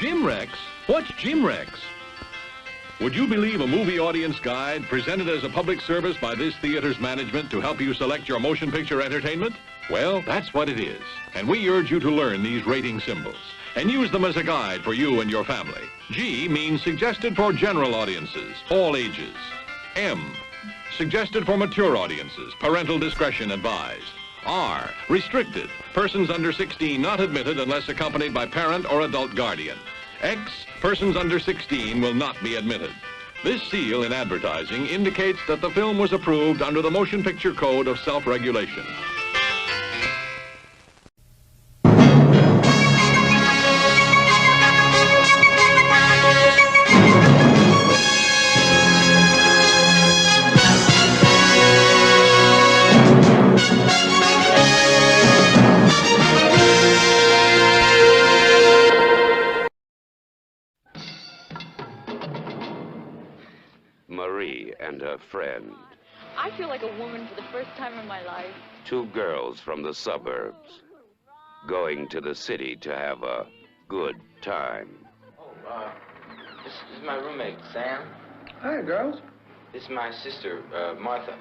Jim Rex? What's Jim Rex? Would you believe a movie audience guide presented as a public service by this theater's management to help you select your motion picture entertainment? Well, that's what it is. And we urge you to learn these rating symbols and use them as a guide for you and your family. G means suggested for general audiences, all ages. M, suggested for mature audiences, parental discretion advised. R, restricted, persons under 16 not admitted unless accompanied by parent or adult guardian. X, persons under 16 will not be admitted. This seal in advertising indicates that the film was approved under the Motion Picture Code of Self-Regulation. Marie and her friend. I feel like a woman for the first time in my life. Two girls from the suburbs going to the city to have a good time. Oh, this is my roommate, Sam. Hi, girls. This is my sister, Martha.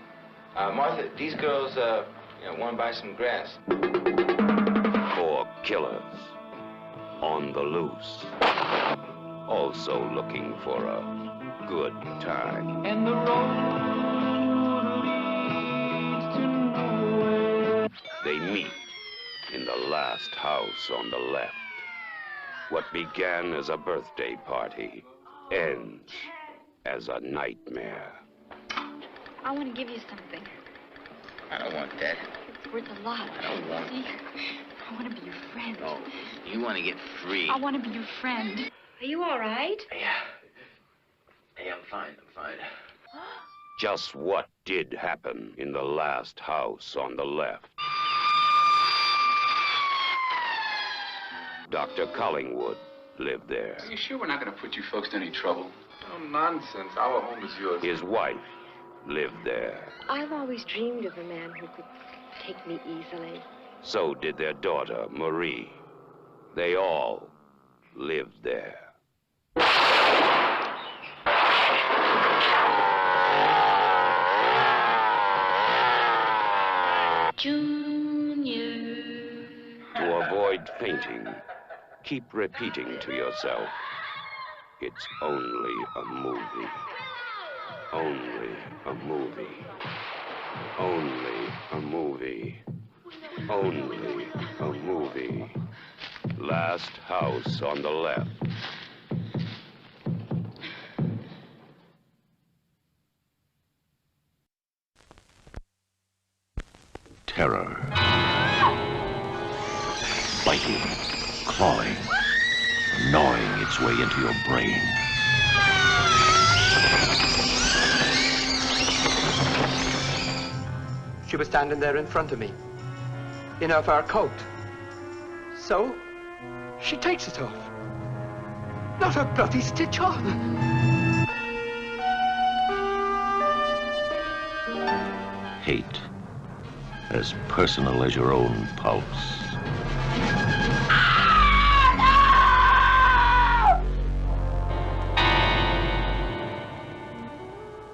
Martha, these girls, want to buy some grass. 4 killers on the loose, also looking for a good time. And the road leads to nowhere. They meet in the last house on the left. What began as a birthday party ends as a nightmare. I want to give you something. I don't want that. It's worth a lot. I don't want See? I want to be your friend. No, you want to get free. I want to be your friend. Are you all right? Yeah. Hey, I'm fine. Just what did happen in the last house on the left? Dr. Collingwood lived there. Are you sure we're not going to put you folks to any trouble? Oh, nonsense. Our home is yours. His wife lived there. I've always dreamed of a man who could take me easily. So did their daughter, Marie. They all lived there. Junior. To avoid fainting, keep repeating to yourself, it's only a movie. Only a movie. Only a movie. Only a movie. Last house on the left. Terror. Biting, clawing, gnawing its way into your brain. She was standing there in front of me, in her fur coat. So, she takes it off. Not a bloody stitch on. Hate, as personal as your own pulse.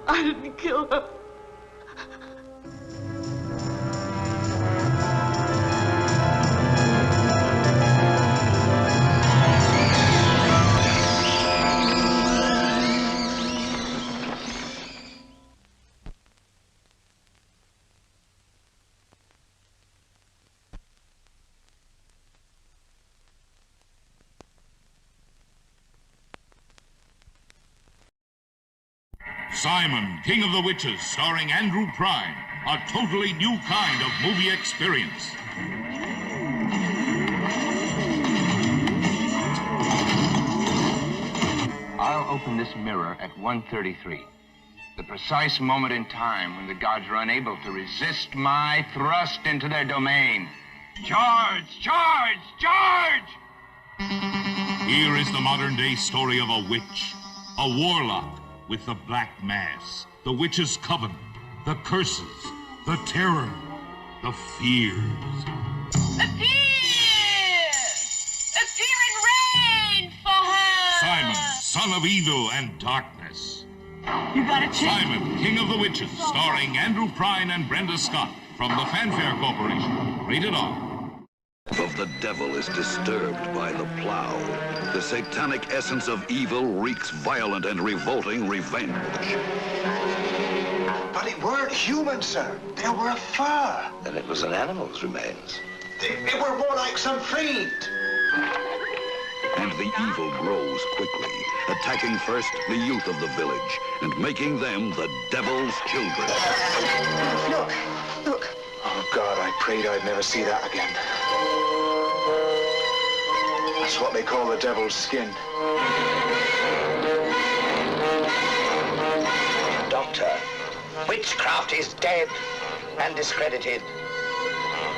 I didn't kill her. Simon, King of the Witches, starring Andrew Prime. A totally new kind of movie experience. I'll open this mirror at 1:33. The precise moment in time when the gods are unable to resist my thrust into their domain. Charge! Charge! Charge! Here is the modern-day story of a witch, a warlock with the Black Mass, the Witch's Coven, the curses, the terror, the fears. Appear! Appear and reign for her! son of evil and darkness. You got a chick? Simon, King of the Witches, starring Andrew Prine and Brenda Scott from the Fanfare Corporation. Rated R. Of the devil is disturbed by the plow. The satanic essence of evil wreaks violent and revolting revenge. But it weren't human, sir. They were fur. Then it was an animal's remains. It were more like some fiend. And the evil grows quickly, attacking first the youth of the village and making them the devil's children. Look, look. Oh, God, I prayed I'd never see that again. That's what they call the devil's skin. Doctor, witchcraft is dead and discredited.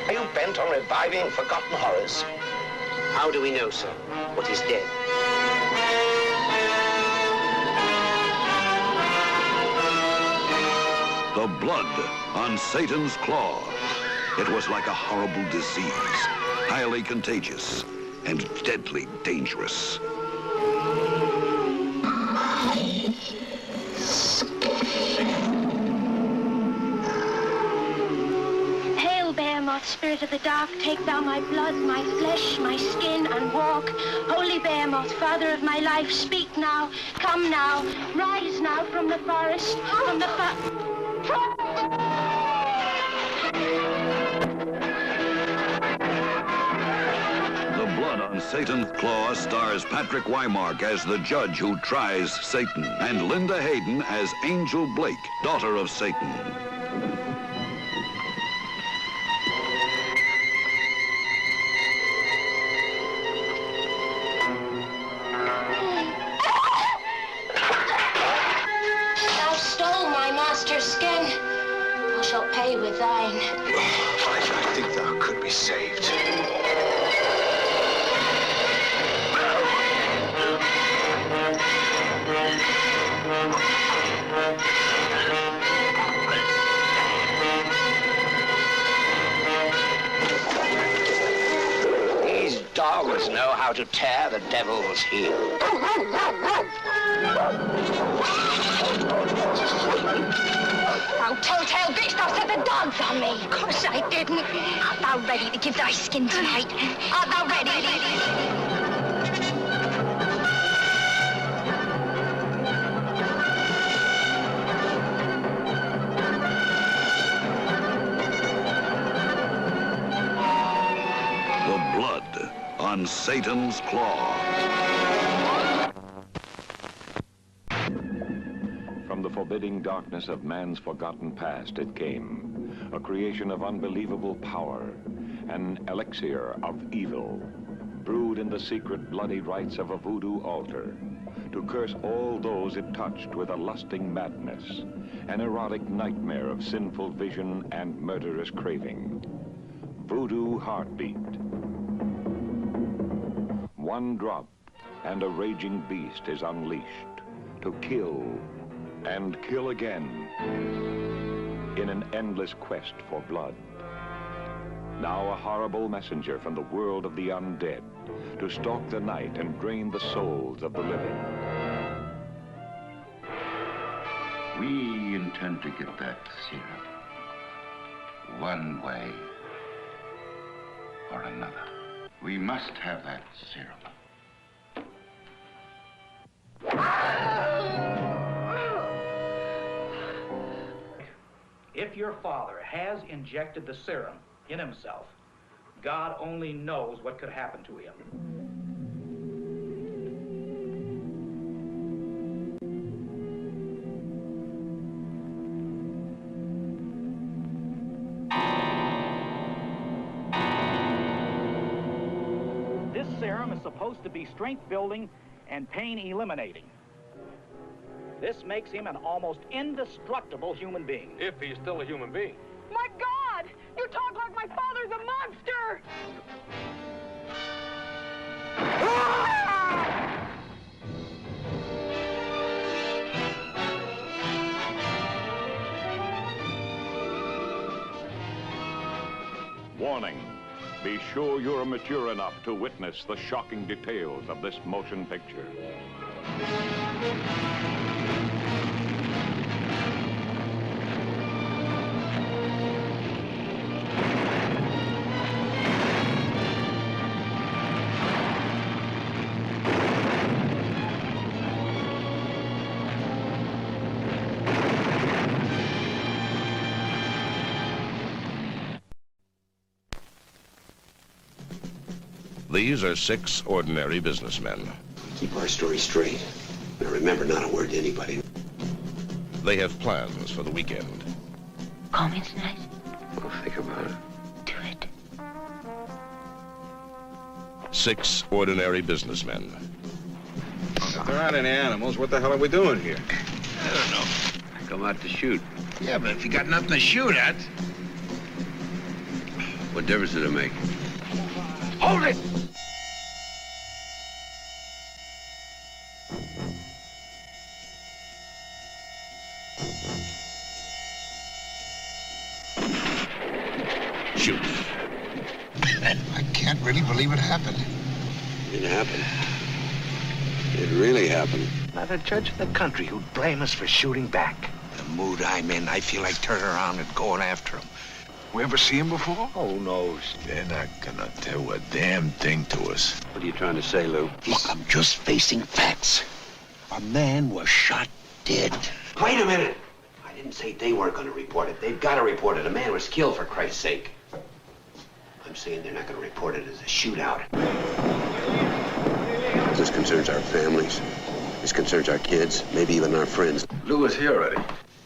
Are you bent on reviving forgotten horrors? How do we know, sir, what is dead? The blood on Satan's claw. It was like a horrible disease, highly contagious and deadly dangerous. Hail, Behemoth, spirit of the dark, take thou my blood, my flesh, my skin, and walk. Holy Behemoth, father of my life, speak now, come now, rise now from the forest, from the The blood on Satan's claw stars Patrick Wymark as the judge who tries Satan, and Linda Hayden as Angel Blake, daughter of Satan. Thou stole my master's skin. Thou shalt pay with thine. I think thou could be saved. These dogs know how to tear the devil's heel. Thou telltale bitch, thou set the dogs on me. Of course I didn't. Art thou ready to give thy skin tonight? Art thou ready? The blood on Satan's claw. From the forbidding darkness of man's forgotten past it came, a creation of unbelievable power, an elixir of evil, brewed in the secret bloody rites of a voodoo altar, to curse all those it touched with a lusting madness, an erotic nightmare of sinful vision and murderous craving. Voodoo Heartbeat. One drop, and a raging beast is unleashed to kill and kill again in an endless quest for blood. Now a horrible messenger from the world of the undead to stalk the night and drain the souls of the living. We intend to get that serum one way or another. We must have that serum. If your father has injected the serum in himself, God only knows what could happen to him. This serum is supposed to be strength building and pain eliminating. This makes him an almost indestructible human being. If he's still a human being. My God! You talk like my father's a monster! Warning, Be sure you're mature enough to witness the shocking details of this motion picture. These are 6 ordinary businessmen. Keep our story straight. Now remember, not a word to anybody. They have plans for the weekend. Call me tonight. Well, think about it. Do it. 6 ordinary businessmen. If there aren't any animals, what the hell are we doing here? I don't know. I come out to shoot. Yeah, but if you got nothing to shoot at... What difference did it make? Hold it! Shoot. I can't really believe it happened. It happened. It really happened. Not a judge in the country who'd blame us for shooting back. The mood I'm in, I feel like turning around and going after him. We ever see him before? Who knows? They're not gonna do a damn thing to us. What are you trying to say, Lou? Look, I'm just facing facts. A man was shot dead. Wait a minute! I didn't say they weren't gonna report it. They've got to report it. A man was killed, for Christ's sake. I'm saying they're not gonna report it as a shootout. This concerns our families. This concerns our kids, maybe even our friends. Lou is here already.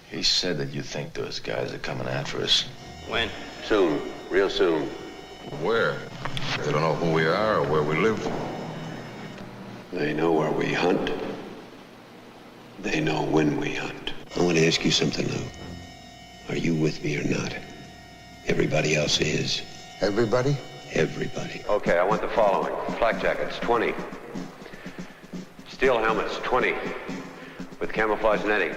He said that you think those guys are coming after us. When? Soon. Real soon. Where? They don't know who we are or where we live. They know where we hunt. They know when we hunt. I want to ask you something, Lou. Are you with me or not? Everybody else is. Everybody? Everybody. Okay, I want the following. Flak jackets, 20. Steel helmets, 20. With camouflage netting.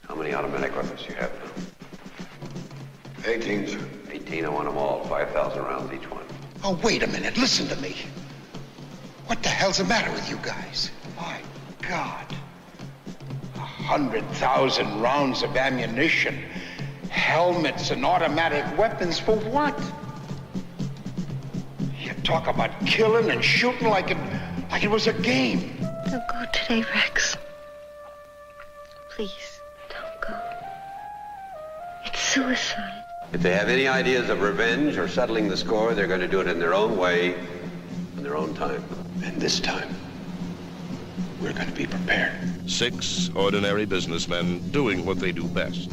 How many automatic weapons do you have now? 18, sir. 18, I want them all. 5,000 rounds each one. Oh, wait a minute. Listen to me. What the hell's the matter with you guys? My God. 100,000 rounds of ammunition, helmets and automatic weapons for what? You talk about killing and shooting like it was a game. Don't go today, Rex. Please, don't go. It's suicide. If they have any ideas of revenge or settling the score, they're going to do it in their own way, in their own time. And this time, we're going to be prepared. 6 ordinary businessmen doing what they do best.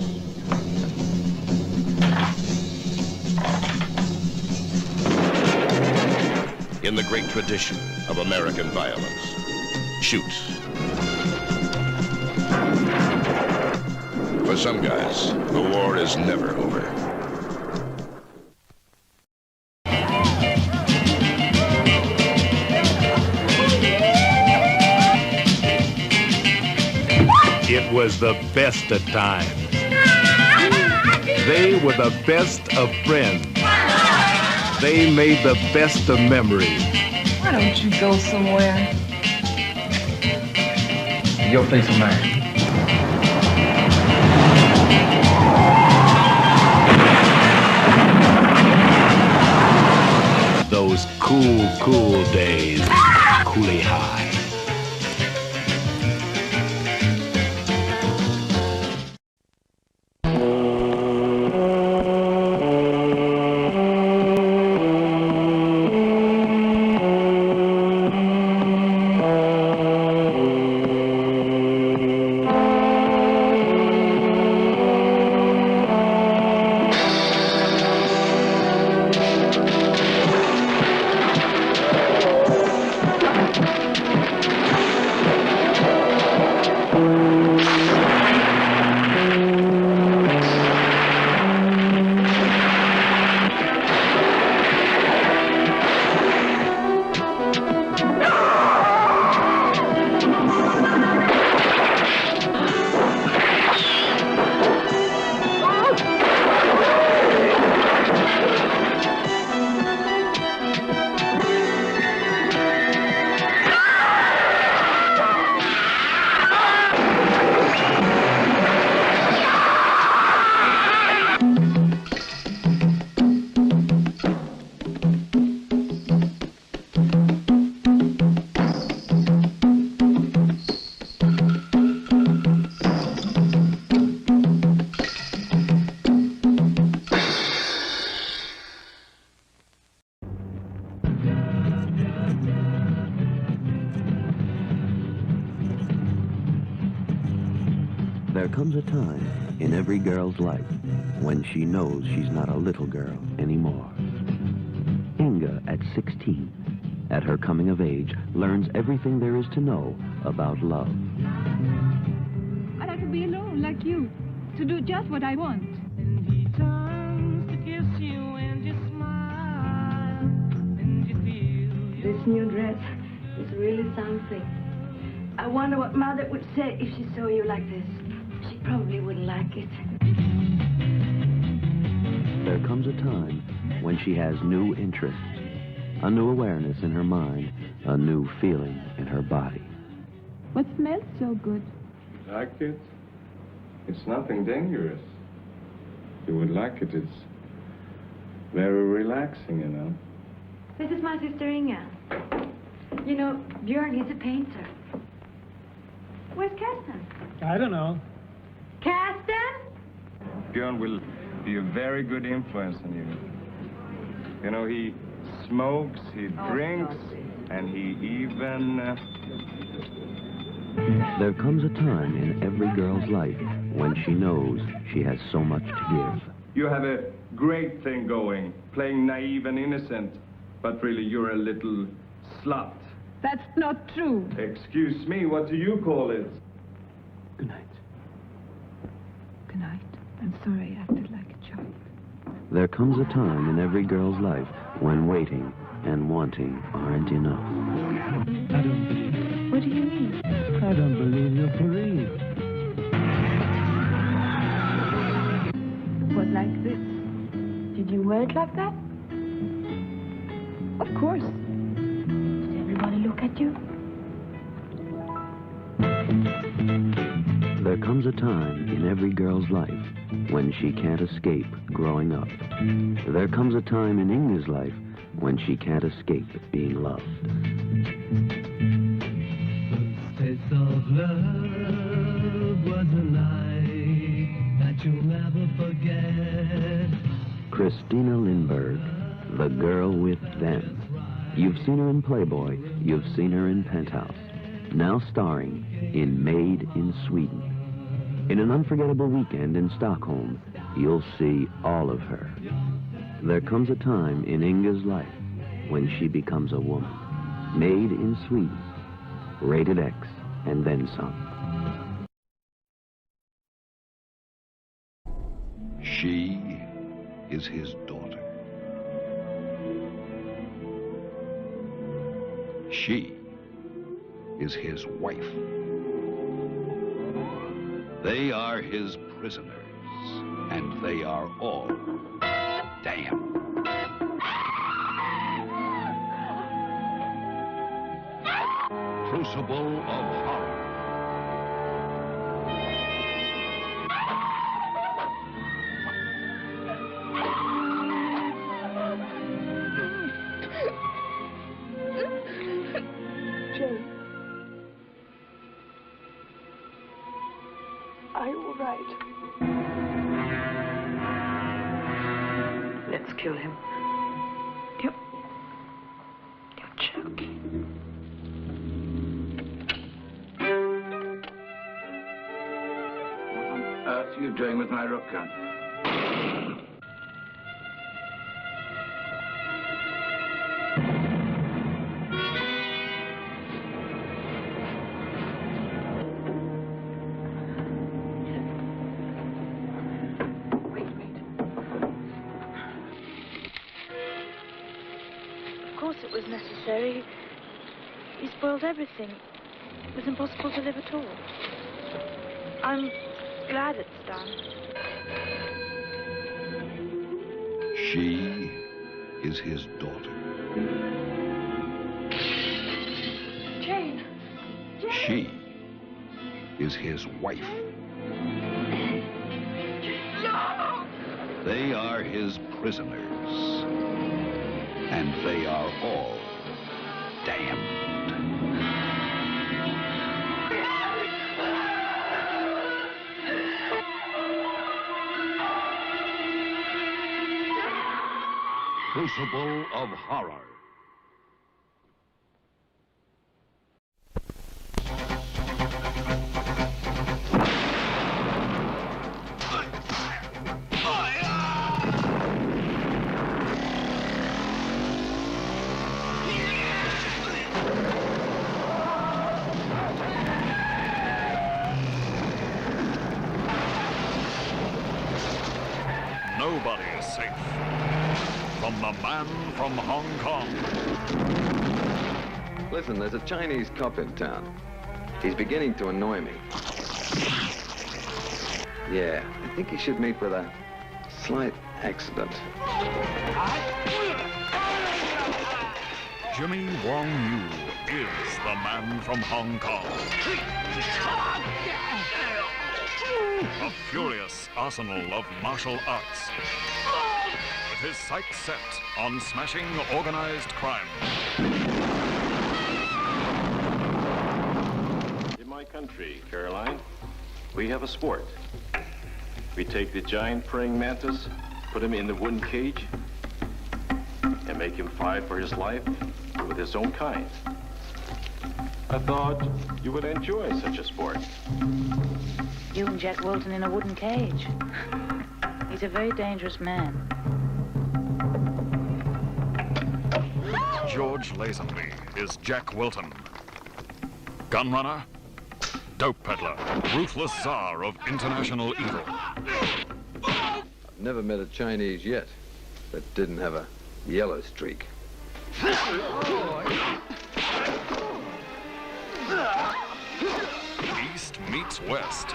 In the great tradition of American violence. Shoot. For some guys, the war is never over. It was the best of times. They were the best of friends. They made the best of memories. Why don't you go somewhere? Your place or mine? Those cool days. Coolie high. There comes a time in every girl's life when she knows she's not a little girl anymore. Inga, at 16, at her coming of age, learns everything there is to know about love. I like to be alone, like you, to do just what I want. And he turns to kiss you and you smile and you feel This new dress is really something. I wonder what Mother would say if she saw you like this. She probably wouldn't like it. There comes a time when she has new interests, a new awareness in her mind, a new feeling in her body. What smells so good? Like it? It's nothing dangerous. You would like it. It's very relaxing, you know. This is my sister Inga. You know, Björn is a painter. Where's Karsten? I don't know. Karsten? Björn will be a very good influence on you. You know, he smokes, he drinks, and he even... There comes a time in every girl's life when she knows she has so much to give. You have a great thing going, playing naive and innocent, but really you're a little slut. That's not true. Excuse me, what do you call it? Good night. Good night. I'm sorry I acted like a child. There comes a time in every girl's life when waiting and wanting aren't enough. I don't believe it. What do you mean? I don't believe you're for real. What, like this? Did you wear it like that? Of course. Did everybody look at you? There comes a time in every girl's life when she can't escape growing up. There comes a time in Inga's life when she can't escape being loved. Taste of love was a night that you'll never forget. Christina Lindbergh, the girl with them. You've seen her in Playboy, you've seen her in Penthouse. Now starring in Maid in Sweden. In an unforgettable weekend in Stockholm, you'll see all of her. There comes a time in Inga's life when she becomes a woman. Maid in Sweden. Rated X and then some. She is his daughter. She is his wife. They are his prisoners, and they are all damned. Crucible of Horror. Jane. Are you all right? Let's kill him. You're joking. What on earth are you doing with my rook gun? It was necessary. He spoiled everything. It was impossible to live at all. I'm glad it's done. She is his daughter. Jane! She is his wife. No! They are his prisoners. And they are all damned. Crucible of Horror. safe. From the man from Hong Kong. Listen, there's a Chinese cop in town. He's beginning to annoy me. Yeah, I think he should meet with a slight accident. Jimmy Wong Yu is the man from Hong Kong. A furious arsenal of martial arts. With his sights set on smashing organized crime. In my country, Caroline, we have a sport. We take the giant praying mantis, put him in the wooden cage, and make him fight for his life with his own kind. I thought you would enjoy such a sport. You and Jack Wilton in a wooden cage. He's a very dangerous man. George Lazenby is Jack Wilton. Gunrunner, dope peddler, ruthless czar of international evil. I've never met a Chinese yet that didn't have a yellow streak. East meets West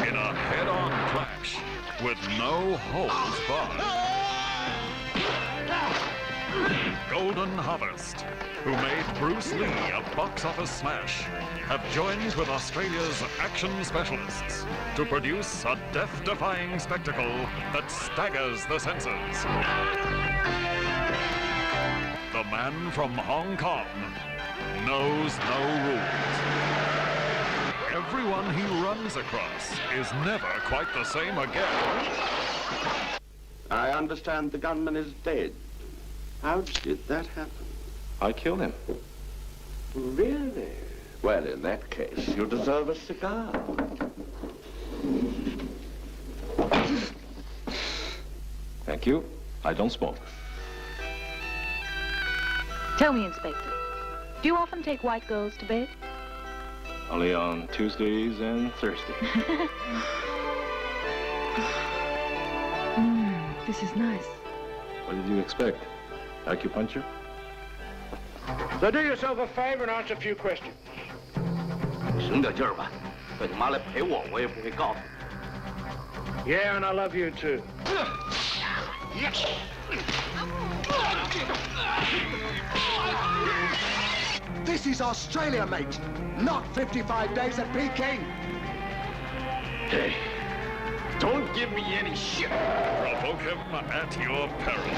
in a head-on clash with no holds barred. Golden Harvest, who made Bruce Lee a box office smash, have joined with Australia's action specialists to produce a death-defying spectacle that staggers the senses. The man from Hong Kong knows no rules. Everyone he runs across is never quite the same again. I understand the gunman is dead. How did that happen? I killed him. Really? Well, in that case, you deserve a cigar. Thank you. I don't smoke. Tell me, Inspector, do you often take white girls to bed? Only on Tuesdays and Thursdays. This is nice. What did you expect? Acupuncture? So do yourself a favor and answer a few questions. 省点劲儿吧，被他妈来陪我，我也不会告诉你。 Yeah, and I love you too. This is Australia, mate, not 55 days at Peking. Hey, don't give me any shit. Provoke him at your peril.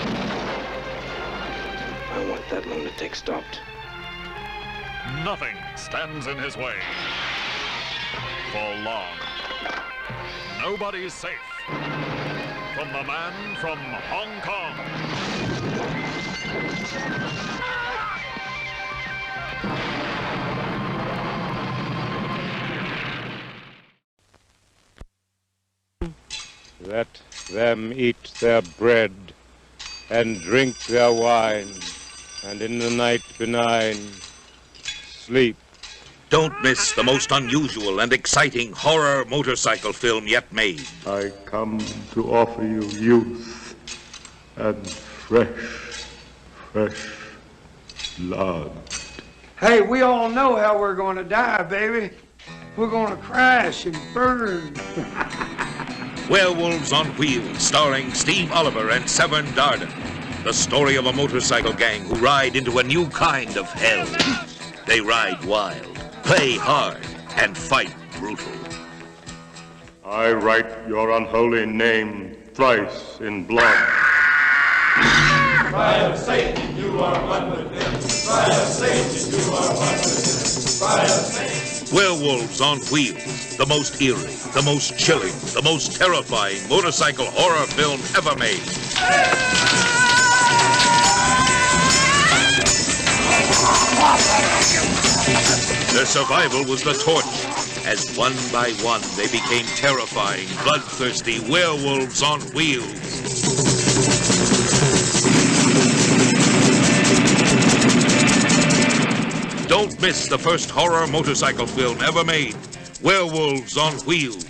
I want that lunatic stopped. Nothing stands in his way. For long. Nobody's safe. From the man from Hong Kong. Let them eat their bread and drink their wine, and in the night benign, sleep. Don't miss the most unusual and exciting horror motorcycle film yet made. I come to offer you youth and fresh blood. Hey, we all know how we're going to die, baby. We're going to crash and burn. Werewolves on Wheels, starring Steve Oliver and Severn Darden. The story of a motorcycle gang who ride into a new kind of hell. They ride wild, play hard, and fight brutal. I write your unholy name thrice in blood. Cry of Satan, you are one with him. Cry of Satan, you are one with him. Cry of Satan. Werewolves on Wheels, the most eerie, the most chilling, the most terrifying motorcycle horror film ever made. Their survival was the torch, as one by one they became terrifying, bloodthirsty werewolves on wheels. Don't miss the first horror motorcycle film ever made, Werewolves on Wheels.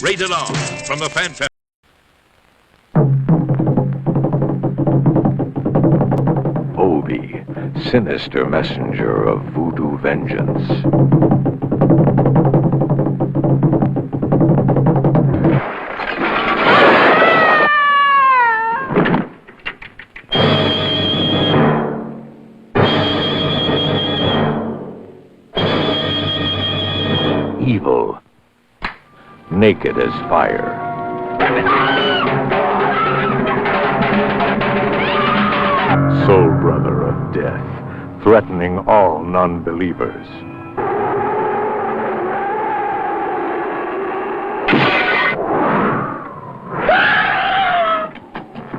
Rated R from the Fan Family. Heartbeat, sinister messenger of voodoo vengeance. Evil, naked as fire. Soul brother of death, threatening all non-believers.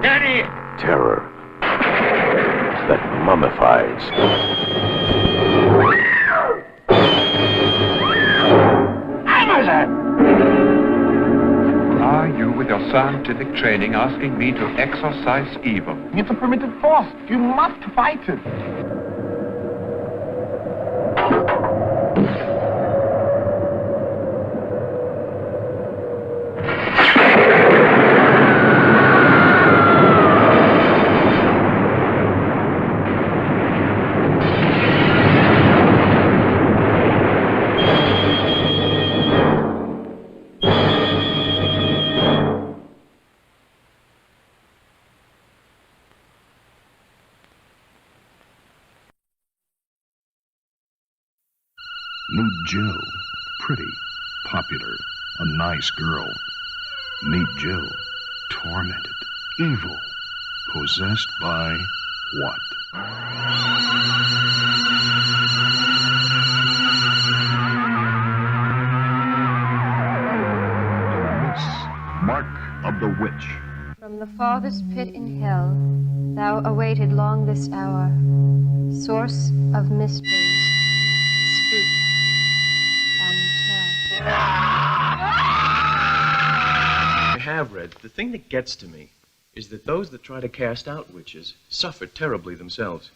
Daddy! Terror that mummifies. Are you, with your scientific training, asking me to exorcise evil? It's a permitted force. You must fight it. Meet Jill, pretty, popular, a nice girl. Meet Jill, tormented, evil, possessed by what? This, Mark of the Witch. From the farthest pit in hell, thou awaited long this hour, source of mysteries. Speak and tell. I have read, the thing that gets to me is that those that try to cast out witches suffer terribly themselves.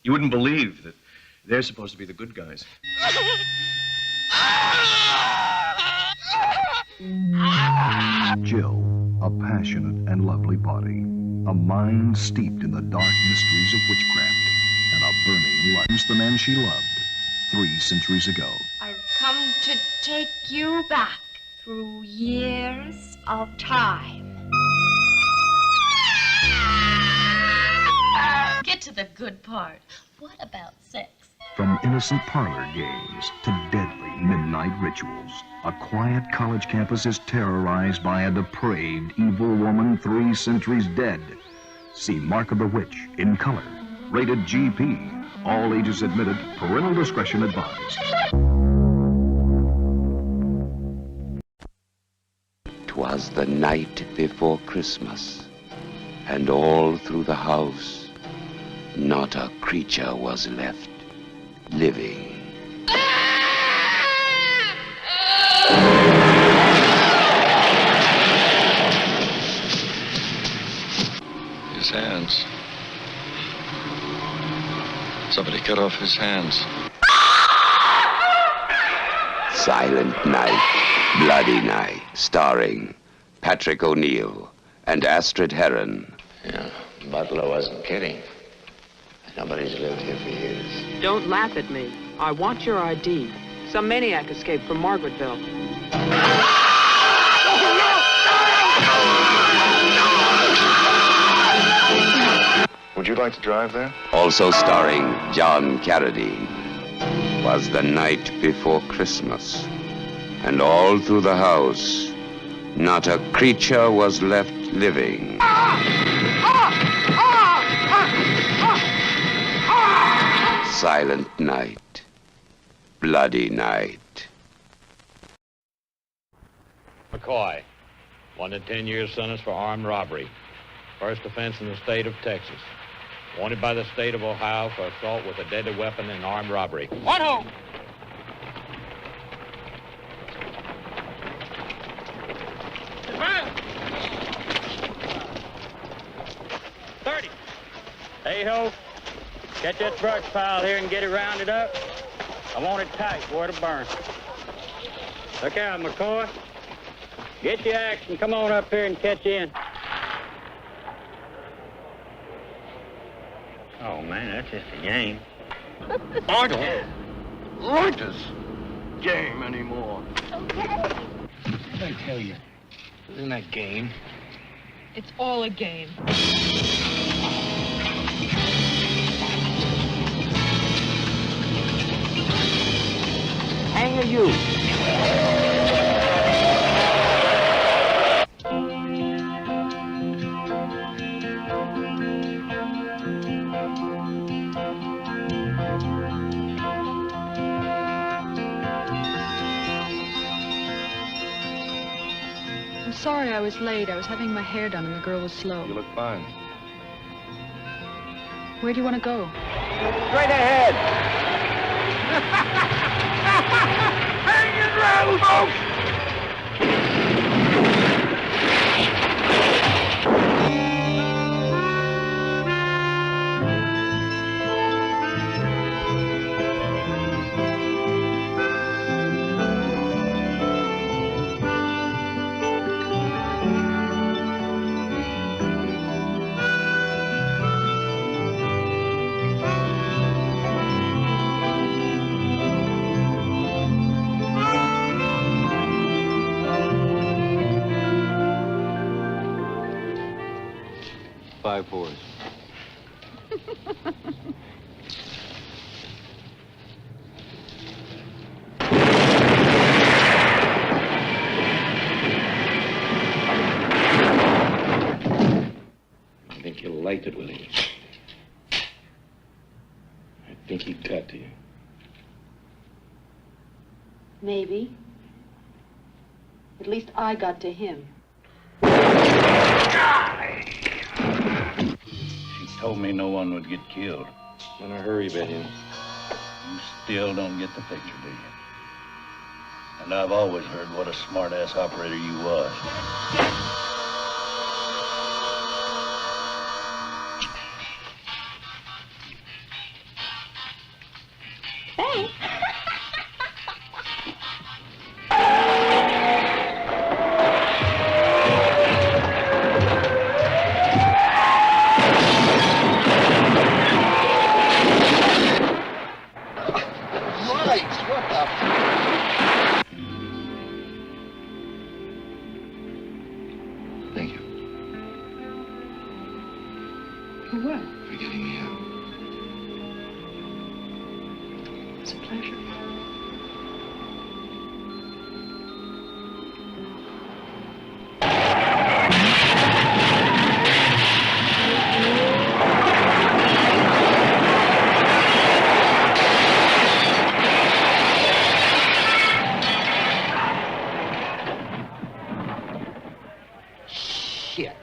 You wouldn't believe that they're supposed to be the good guys. Jill, a passionate and lovely body, a mind steeped in the dark mysteries of witchcraft, and a burning light. The man she loved 3 centuries ago. I've come to take you back through years of time. Get to the good part. What about sex? From innocent parlor games to deadly midnight rituals, a quiet college campus is terrorized by a depraved, evil woman 3 centuries dead. See Mark of the Witch in color. Rated GP. All ages admitted. Parental discretion advised. 'Twas the night before Christmas, and all through the house, not a creature was left living. His hands. Somebody cut off his hands. Silent Night, Bloody Night, starring Patrick O'Neill and Astrid Heron. Yeah, Butler wasn't kidding. Nobody's lived here for years. Don't laugh at me. I want your ID. Some maniac escaped from Margaretville. Would you like to drive there? Also starring John Carradine. Was the night before Christmas, and all through the house, not a creature was left living. Silent Night, Bloody Night. McCoy, 1 to 10 years sentence for armed robbery. First offense in the state of Texas. Wanted by the state of Ohio for assault with a deadly weapon and armed robbery. One home. Hey, ho. Get that brush pile here and get it rounded up. I want it tight where to burn. Look out, McCoy. Get your axe and come on up here and catch in. Oh, man, that's just a game. I don't like this game anymore. Okay. What did I tell you? Isn't that game? It's all a game. Hang you. I'm sorry I was late. I was having my hair done and the girl was slow. You look fine. Where do you want to go? Straight ahead. Hang and rattle, folks! Five fours. I think you'll like it, Willie. I think he got to you. Maybe. At least I got to him. She told me no one would get killed. In a hurry, Betty. You still don't get the picture, do you? And I've always heard what a smart-ass operator you was. Thanks. Thank you For what? for getting me out. It's a pleasure. Shit.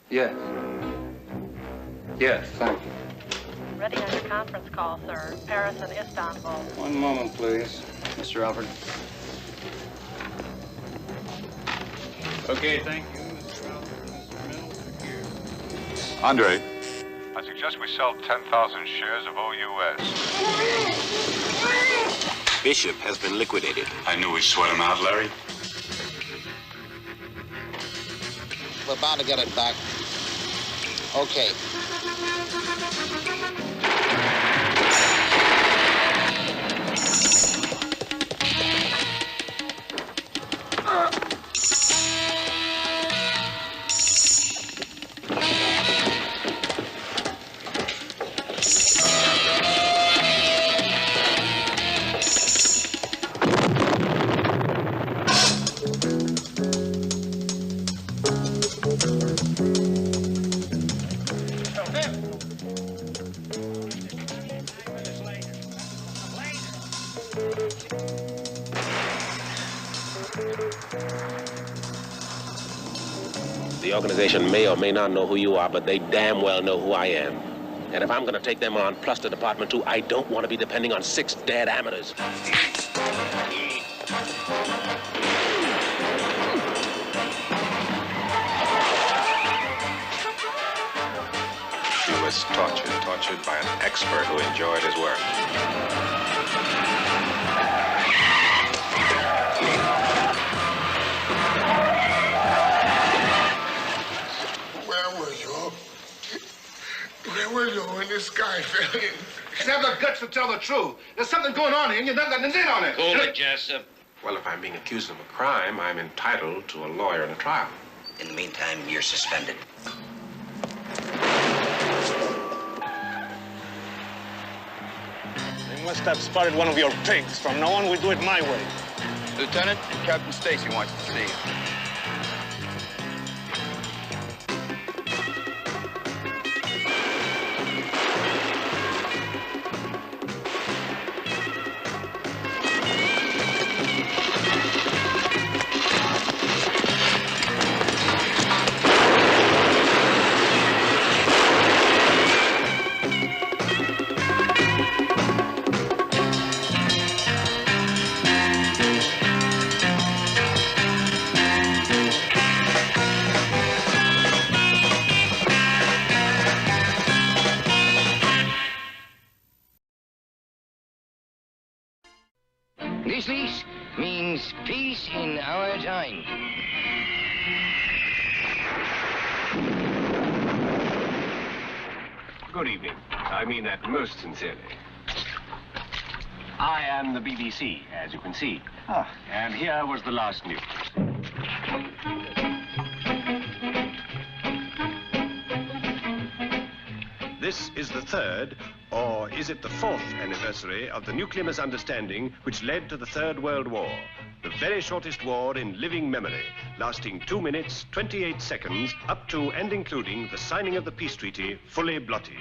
Yes. Yes, thank you. Ready on your conference call, sir. Paris and Istanbul. One moment, please. Mr. Alfred. Okay, thank you, Mr. Alfred. Mr. Mills, here. Andre, I suggest we sell 10,000 shares of OUS. Bishop has been liquidated. I knew we'd sweat him out, Larry. We're bound to get it back. Okay. The organization may or may not know who you are, but they damn well know who I am. And if I'm going to take them on, plus the department too, I don't want to be depending on 6 dead amateurs. was tortured by an expert who enjoyed his work. Where were you when this guy fell in? You have the guts to tell the truth. There's something going on here, and you're not letting us in on it. Cool it, Jessup. Well, if I'm being accused of a crime, I'm entitled to a lawyer and a trial. In the meantime, you're suspended. They must have spotted one of your pigs. From now on, we'll do it my way. Lieutenant, Captain Stacy wants to see you. This lease means peace in our time. Good evening. I mean that most sincerely. I am the BBC, as you can see. And here was the last news. This is the third, or is it the fourth anniversary of the nuclear misunderstanding which led to the Third World War. The very shortest war in living memory, lasting 2 minutes, 28 seconds, up to and including the signing of the peace treaty, fully blotted.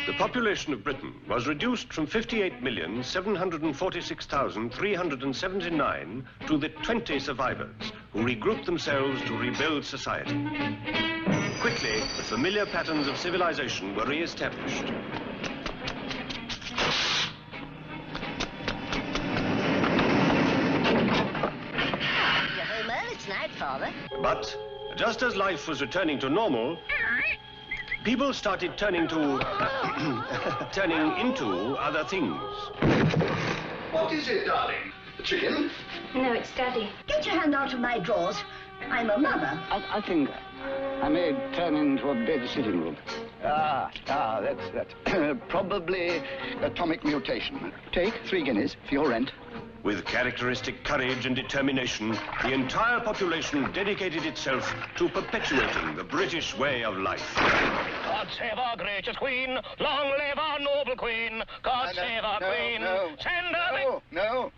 The population of Britain was reduced from 58,746,379 to the 20 survivors who regrouped themselves to rebuild society. Quickly, the familiar patterns of civilization were re-established. You're home early tonight, Father. But just as life was returning to normal, people started turning into other things. What is it, darling? The chicken? No, it's Daddy. Get your hand out of my drawers. I'm a mother. I think I may turn into a bed sitting room. That's probably atomic mutation. Take 3 guineas for your rent. With characteristic courage and determination, the entire population dedicated itself to perpetuating the British way of life. God save our gracious Queen. Long live our noble Queen. God save our Queen. Send her... No,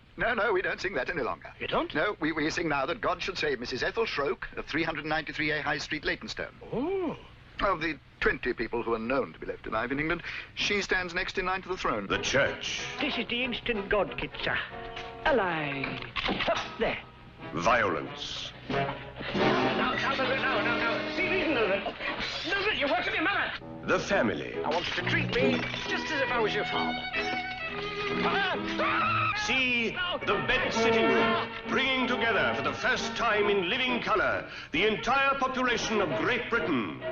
we don't sing that any longer. You don't? No, we sing now that God should save Mrs. Ethel Schroke of 393A High Street, Leytonstone. Oh. Of the 20 people who are known to be left alive in England, she stands next in line to the throne. The church. This is the instant God kit, sir. Alive. Up there. Violence. Now. See reasonable. No, you work with your mother. The family. I want you to treat me just as if I was your father. See the bed sitting room, bringing together for the first time in living color the entire population of Great Britain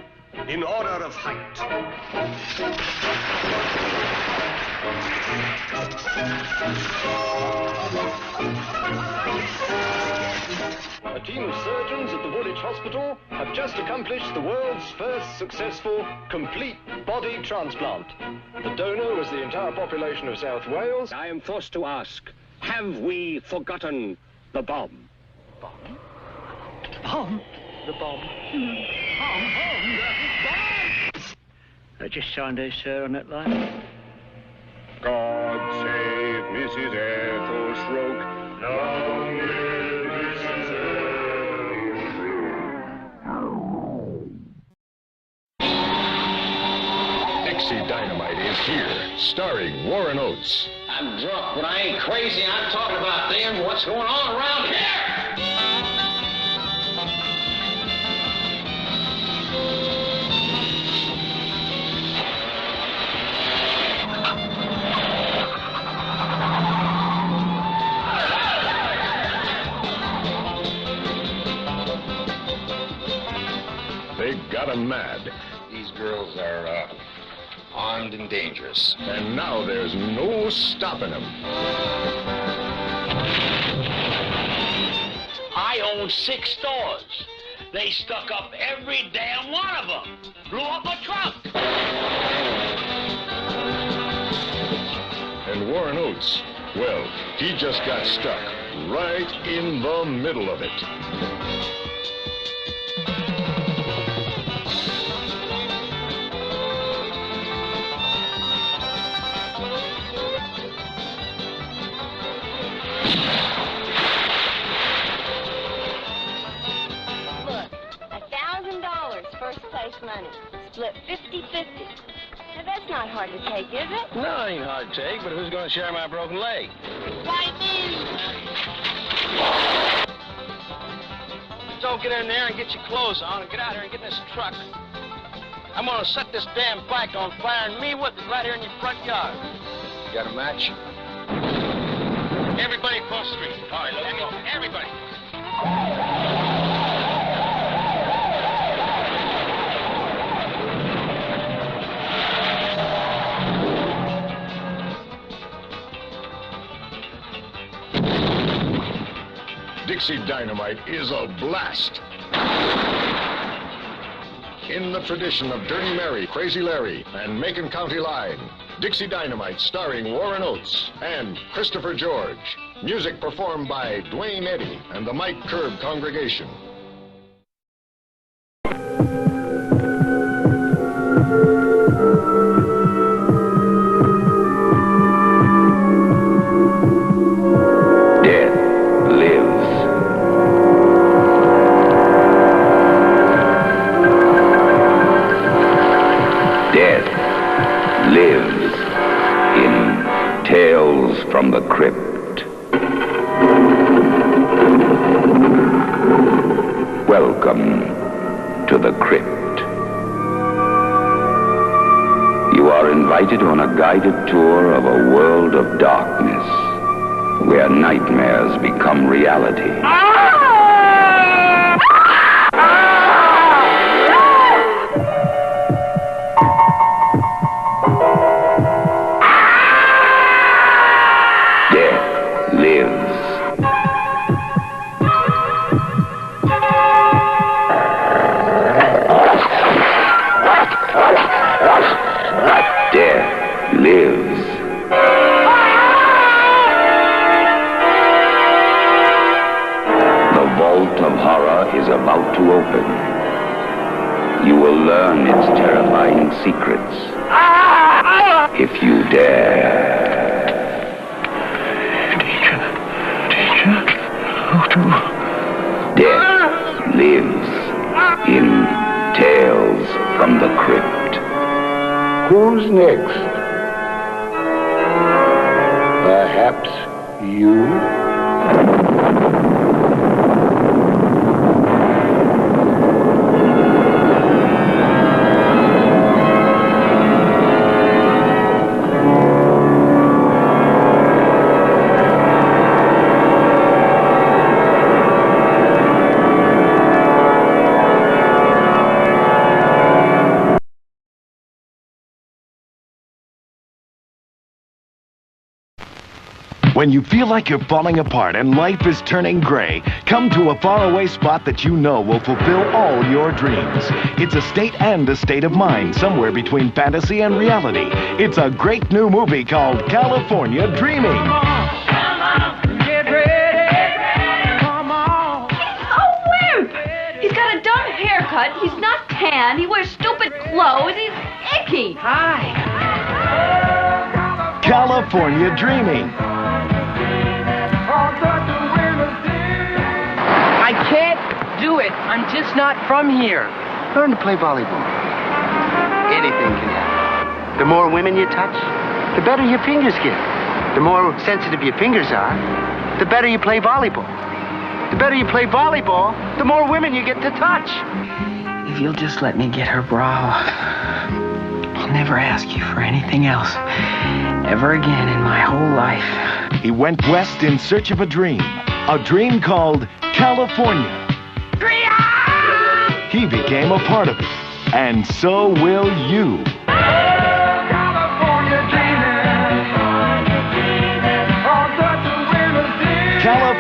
in order of height. A team of surgeons at the Woolwich Hospital have just accomplished the world's first successful complete body transplant. The donor was the entire population of South Wales. I am forced to ask, have we forgotten the bomb? Bomb? Bomb? The bomb. Bomb. I just signed a sir on that line. God save Mrs. Ethel Schroke. Long live Mrs. Dixie Dynamite is here, starring Warren Oates. I'm drunk, but I ain't crazy. I'm talking about them. What's going on around here? They got him mad. These girls are, armed and dangerous. And now there's no stopping them. I own 6 stores. They stuck up every damn one of them. Blew up a truck. And Warren Oates, well, he just got stuck right in the middle of it. First place money. Split 50-50. Now, that's not hard to take, is it? No, it ain't hard to take, but who's going to share my broken leg? Why me? Don't get in there and get your clothes on and get out here and get in this truck. I'm going to set this damn bike on fire and me with it right here in your front yard. You got a match? Everybody across the street. All right, let's go. Everybody. Dixie Dynamite is a blast. In the tradition of Dirty Mary, Crazy Larry, and Macon County Line, Dixie Dynamite starring Warren Oates and Christopher George. Music performed by Dwayne Eddy and the Mike Curb Congregation. From the Crypt. Welcome to the Crypt. You are invited on a guided tour of a world of darkness, where nightmares become reality. About to open. You will learn its terrifying secrets if you dare. Teacher, Death lives in Tales from the Crypt. Who's next? Perhaps you? When you feel like you're falling apart and life is turning gray, come to a faraway spot that you know will fulfill all your dreams. It's a state and a state of mind, somewhere between fantasy and reality. It's a great new movie called California Dreaming. Get ready, come on. He's a wimp. He's got a dumb haircut. He's not tan. He wears stupid clothes. He's icky. Hi. California Dreaming. I can't do it. I'm just not from here. Learn to play volleyball. Anything can happen. The more women you touch, the better your fingers get. The more sensitive your fingers are, the better you play volleyball. The better you play volleyball, the more women you get to touch. If you'll just let me get her bra, I'll never ask you for anything else ever again in my whole life. He went west in search of a dream called California. He became a part of it, and so will you.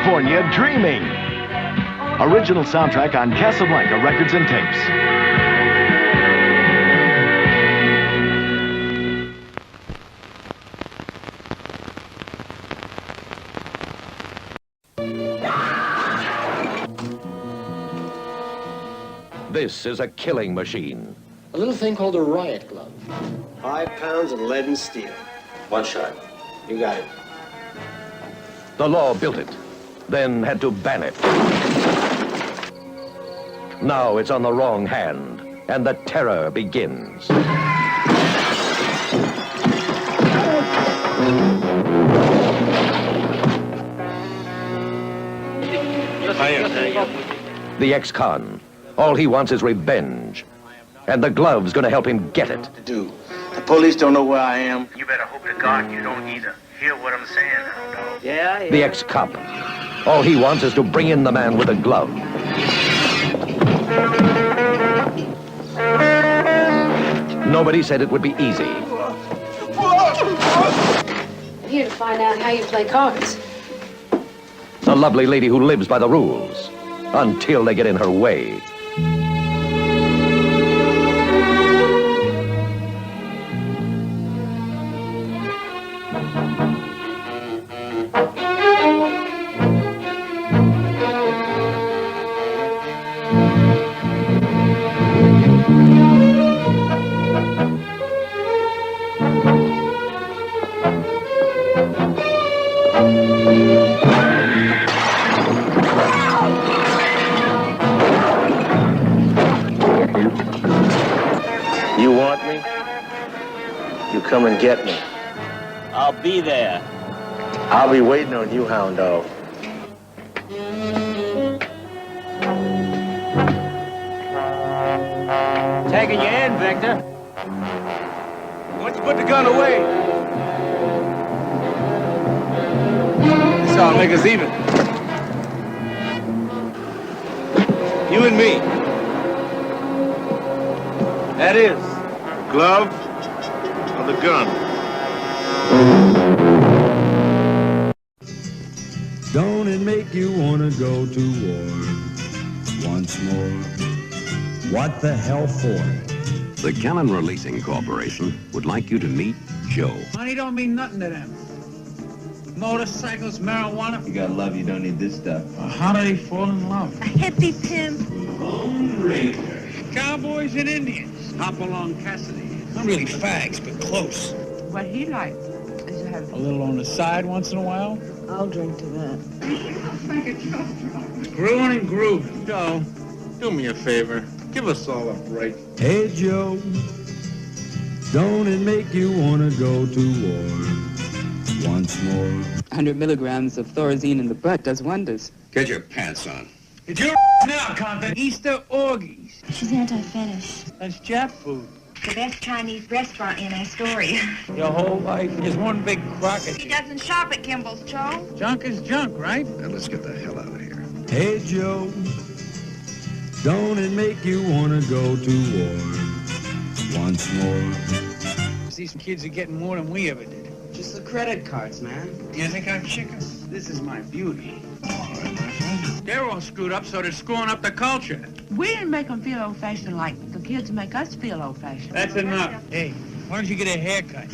California Dreaming. Original soundtrack on Casablanca Records and Tapes. This is a killing machine. A little thing called a riot glove. 5 pounds of lead and steel. 1 shot. You got it. The law built it, then had to ban it. Now it's on the wrong hand, and the terror begins. The ex-con. All he wants is revenge. And the glove's gonna help him get it. The police don't know where I am. You better hope to God you don't either. Hear what I'm saying, hound dog. Yeah. The ex-cop. All he wants is to bring in the man with the glove. Nobody said it would be easy. I'm here to find out how you play cards. The lovely lady who lives by the rules. Until they get in her way. You want me? You come and get me. I'll be there. I'll be waiting on you, hound dog. Taking you in, Victor. Why don't you put the gun away? This ought to make us even. You and me. That is, the glove or the gun. Don't it make you wanna go to war once more? What the hell for? The Cannon Releasing Corporation would like you to meet Joe. Money don't mean nothing to them. Motorcycles, marijuana. You got love, you don't need this stuff. How do they fall in love? A hippie pimp. Lone Ranger. Cowboys and Indians. Hop along Cassidy. Not really fags, but close. What he likes is to have a little on the side once in a while. I'll drink to that. Screwing and grooving. Joe, do me a favor. Give us all a break. Hey, Joe, don't it make you wanna go to war once more? 100 milligrams of Thorazine in the butt does wonders. Get your pants on. It's your now, convict. Easter orgies. She's anti-fetish. That's Jap food. The best Chinese restaurant in Astoria. Your whole life is one big crock of He shit. doesn't shop at Kimball's, Joe. Junk is junk, right? Now let's get the hell out of here. Hey, Joe, don't it make you wanna go to war once more? These kids are getting more than we ever did. Just the credit cards, man. You think I'm chicken? This is my beauty. They're all screwed up, so they're screwing up the culture. We didn't make them feel old-fashioned like the kids make us feel old-fashioned. That's enough. Hey, why don't you get a haircut?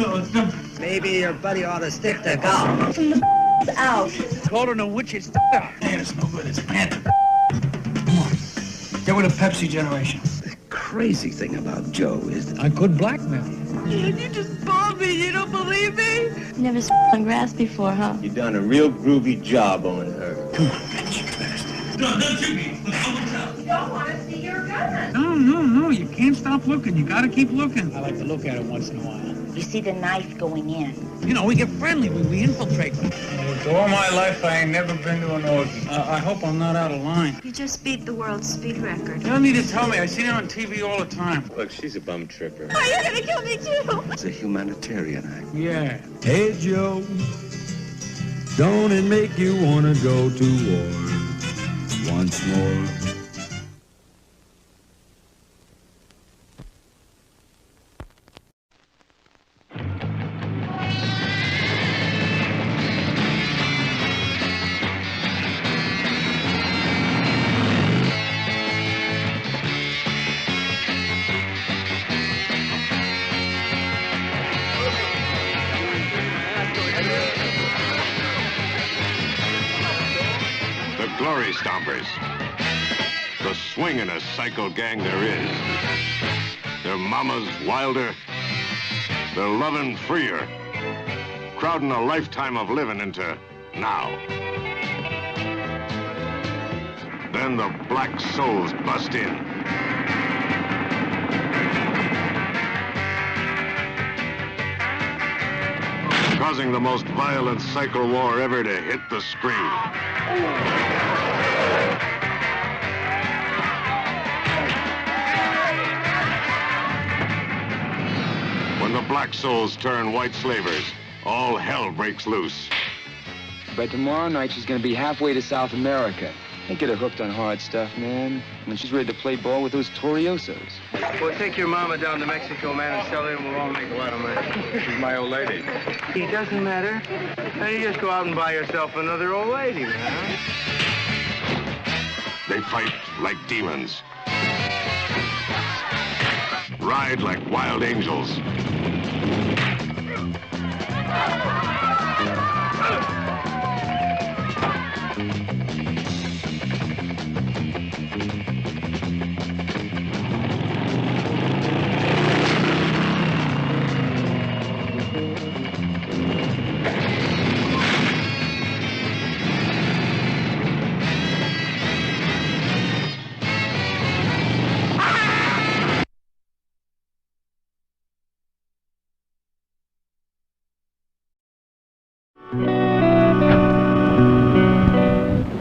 Maybe your buddy ought to stick to golf. From the out. Calling a witch, it's man, it's no good. It's panther. Come on. Get with the Pepsi generation. The crazy thing about Joe is that I could blackmail you. You just bought me. You don't believe me? Never on grass before, huh? you done a real groovy job on her. Come on, bitch, you bastard. No, don't shoot me. You don't want to see your gun. No. You can't stop looking. You gotta keep looking. I like to look at it once in a while. You see the knife going in. You know, we get friendly. We infiltrate them. All my life, I ain't never been to an orgy. I hope I'm not out of line. You just beat the world's speed record. You don't need to tell me. I see it on TV all the time. Look, she's a bum tripper. Oh, you're gonna kill me too. It's a humanitarian act. Yeah. Hey, Joe, don't it make you wanna go to war once more? stompers. The swingin'est cycle gang there is. Their mamas wilder, their lovin' freer, crowding a lifetime of living into now. Then the black souls bust in. Causing the most violent cycle war ever to hit the screen. When the black souls turn white slavers, all hell breaks loose. But tomorrow night she's gonna be halfway to South America. Can't get her hooked on hard stuff, man. When she's ready to play ball with those Toriosos. Well, take your mama down to Mexico, man, and sell her, and we'll all make a lot of money. She's my old lady. It doesn't matter. Now you just go out and buy yourself another old lady, man. They fight like demons. Ride like wild angels.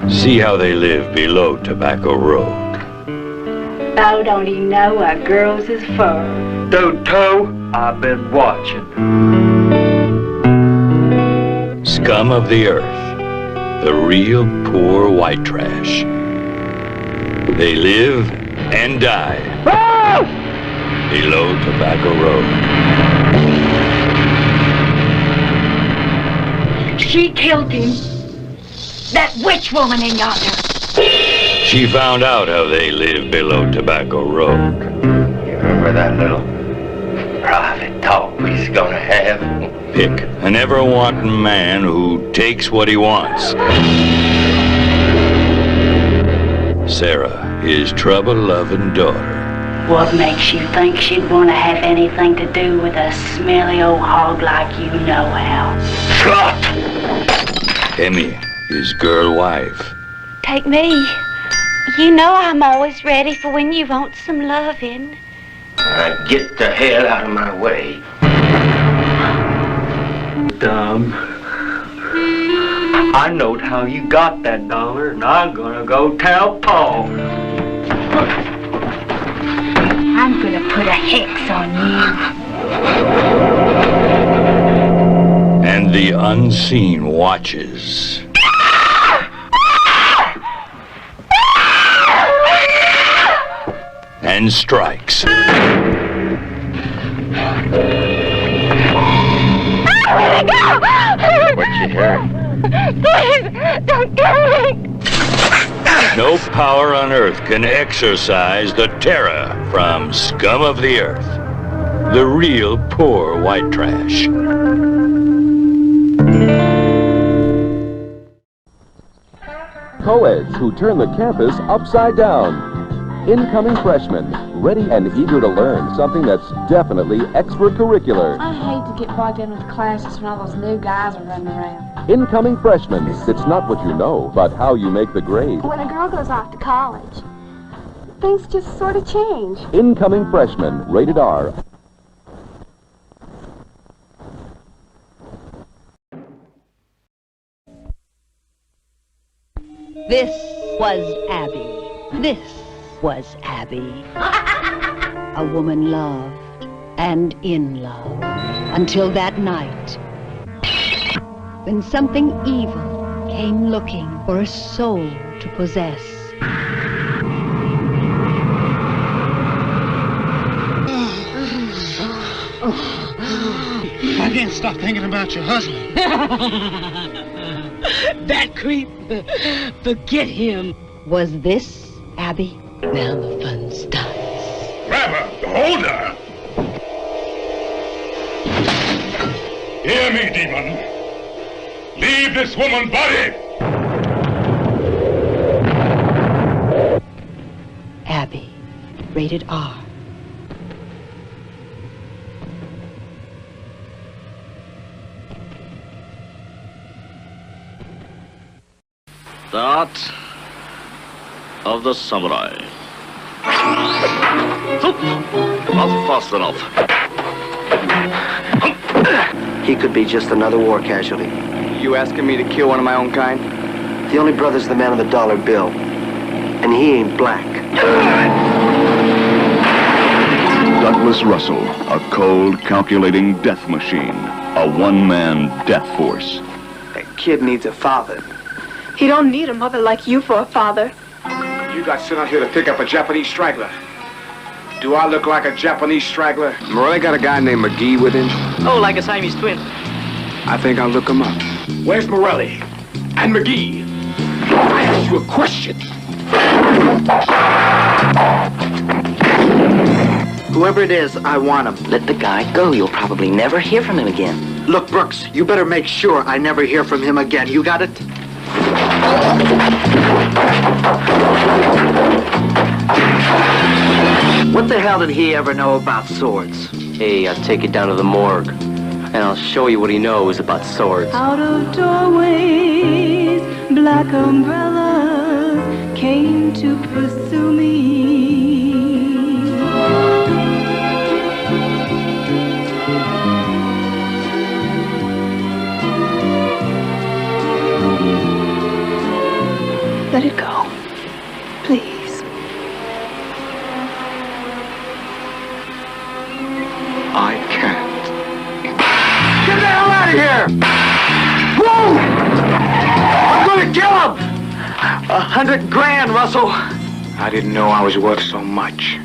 See how they live below Tobacco Road. Oh, don't he know a girl's his fur? Don't toe, I've been watching. Scum of the earth. The real poor white trash. They live and die below Tobacco Road. She killed him. That witch woman in yonder. She found out how they live below Tobacco Road. You remember that little private talk we was gonna have? Pick an ever-wanting man who takes what he wants. Sarah, his trouble-loving daughter. What makes you think she'd want to have anything to do with a smelly old hog like you know how? Emmy, his girl wife. Take me. You know I'm always ready for when you want some loving. Now get the hell out of my way. Dumb. I knowed how you got that $1, and I'm gonna go tell Paul. I'm gonna put a hex on you. And the unseen watches. And strikes. What you hearing? Please, don't kill me. No power on earth can exorcise the terror from scum of the earth. The real poor white trash. Co-eds who turn the campus upside down. Incoming freshmen, ready and eager to learn something that's definitely extracurricular. I hate to get bogged in with classes when all those new guys are running around. Incoming freshmen, it's not what you know, but how you make the grade. When a girl goes off to college, things just sort of change. Incoming freshmen, rated R. This was Abby. This was Abby. A woman loved and in love until that night when something evil came looking for a soul to possess. I can't stop thinking about your husband. That creep, forget him. Was this Abby? Now the fun starts. Grab her! Hold her! Hear me, demon. Leave this woman body! Rated R. The art of the samurai. Not fast enough. He could be just another war casualty. You asking me to kill one of my own kind? The only brother's the man on the dollar bill. And he ain't black. Douglas Russell, a cold, calculating death machine. A one-man death force. That kid needs a father. He don't need a mother like you for a father. You got sent out here to pick up a Japanese straggler. Do I look like a Japanese straggler? Morelli got a guy named McGee with him. Oh, like a Siamese twin. I think I'll look him up. Where's Morelli? And McGee? I asked you a question. Whoever it is, I want him. Let the guy go. You'll probably never hear from him again. Look, Brooks, you better make sure I never hear from him again. You got it? What the hell did he ever know about swords? Hey, I'll take you down to the morgue, and I'll show you what he knows about swords. Out of doorways, black umbrellas came to pursue me. Let it go, please. I can't. Get the hell out of here! Whoa! I'm gonna kill him! 100 grand, Russell. I didn't know I was worth so much.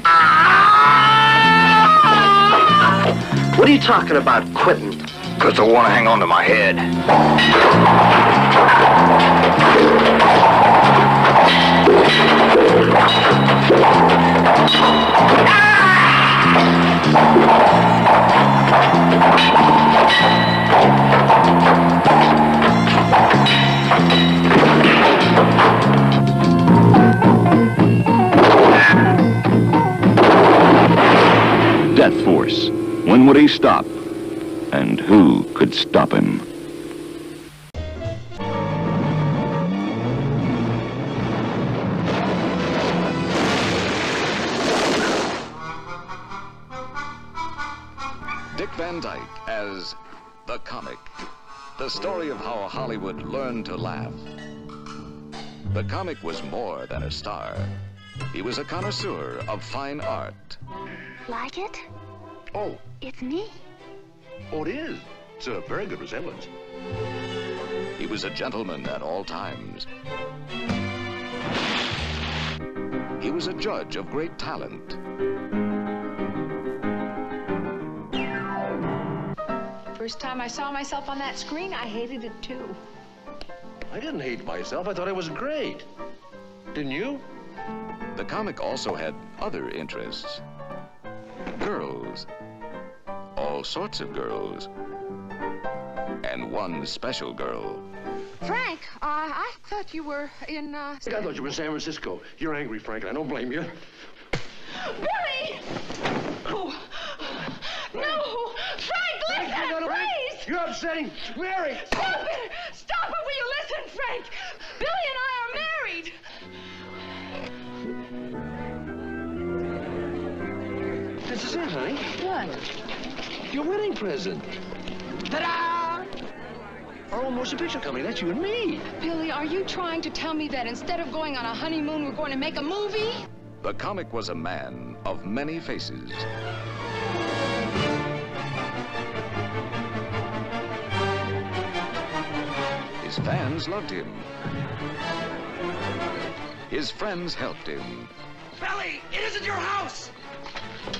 What are you talking about, quitting? Because I want to hang on to my head. Death Force. When would he stop? And who could stop him? Dick Van Dyke as the Comic. The story of how Hollywood learned to laugh. The Comic was more than a star. He was a connoisseur of fine art. Like it? Oh. It's me. Oh, it is. It's a very good resemblance. He was a gentleman at all times. He was a judge of great talent. First time I saw myself on that screen, I hated it too. I didn't hate myself. I thought I was great. Didn't you? The Comic also had other interests. Girls. All sorts of girls. And one special girl. Frank, I thought you were in, I thought you were in San Francisco. You're angry, Frank, and I don't blame you. Billy! Oh. No! Frank, listen, please! You're upsetting Mary! Stop it! Stop it! Will you listen, Frank? Billy and I are married! This is it, honey. What? Your wedding present. Ta-da! Our own motion picture company. That's you and me. Billy, are you trying to tell me that instead of going on a honeymoon, we're going to make a movie? The Comic was a man of many faces. His fans loved him. His friends helped him. Billy, it isn't your house!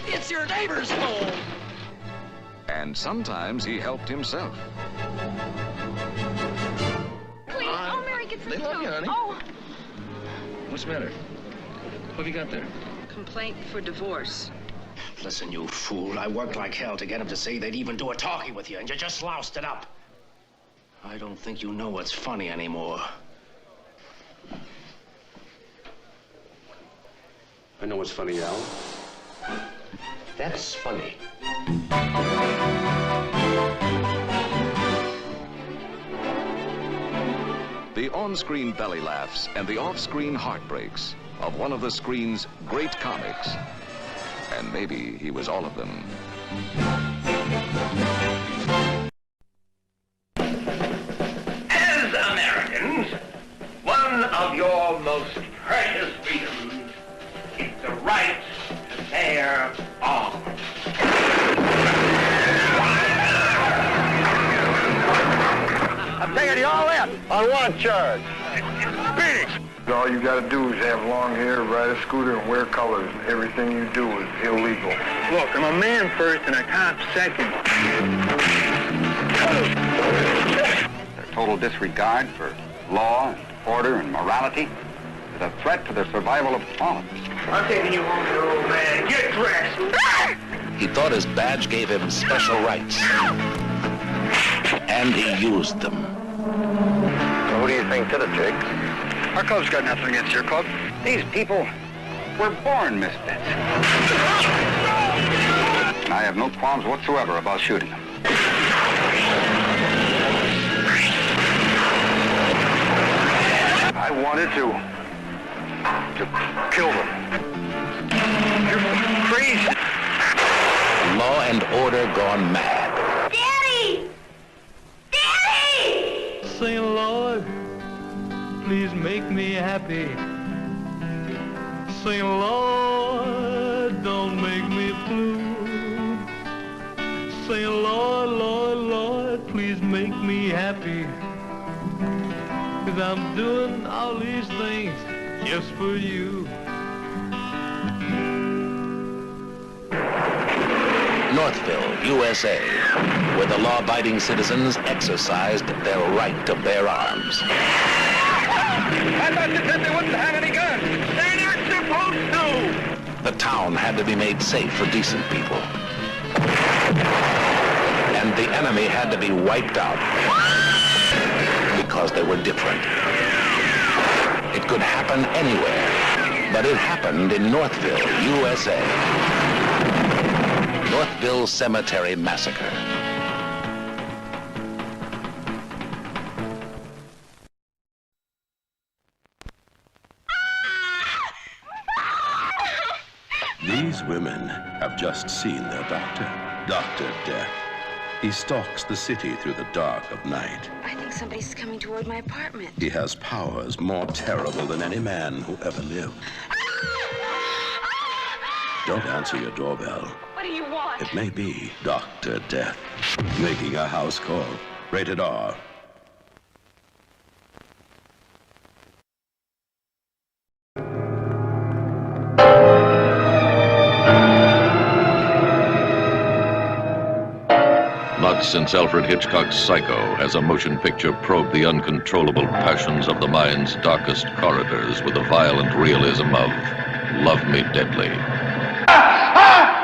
It's your neighbor's home! And sometimes he helped himself. Please, oh, Mary, get some They love you, honey. Oh. What's the matter? What have you got there? Complaint for divorce. Listen, you fool. I worked like hell to get him to say they'd even do a talkie with you, and you just loused it up. I don't think you know what's funny anymore. I know what's funny, Al. That's funny. The on-screen belly laughs and the off-screen heartbreaks of one of the screen's great comics. And maybe he was all of them. As Americans, one of your most precious freedoms is the right to bear arms. I'm taking you all in. On what charge? Speeding. All you gotta do is have long hair, ride a scooter, and wear colors. Everything you do is illegal. Look, I'm a man first and a cop second. Their total disregard for law and order and morality is a threat to the survival of all of us. I'm taking you home, you old man. Get dressed. He thought his badge gave him special rights. And he used them. So who do you think did it, Jake? Our club's got nothing against your club. These people were born misfits. And I have no qualms whatsoever about shooting them. I wanted to kill them. You're crazy. Law and order gone mad. Daddy! Daddy! Say, Lord, please make me happy. Say, Lord, don't make me blue. Say, Lord, Lord, Lord, please make me happy. 'Cause I'm doing all these things just for you. Northville, USA, where the law-abiding citizens exercised their right to bear arms. I thought you said they wouldn't have any guns. They're not supposed to. The town had to be made safe for decent people. And the enemy had to be wiped out because they were different. It could happen anywhere, but it happened in Northville, USA. Northville Cemetery Massacre. These women have just seen their doctor, Dr. Death. He stalks the city through the dark of night. I think somebody's coming toward my apartment. He has powers more terrible than any man who ever lived. Don't answer your doorbell. What do you want? It may be Dr. Death making a house call. Rated R. Not since Alfred Hitchcock's Psycho has a motion picture probed the uncontrollable passions of the mind's darkest corridors with the violent realism of Love Me Deadly.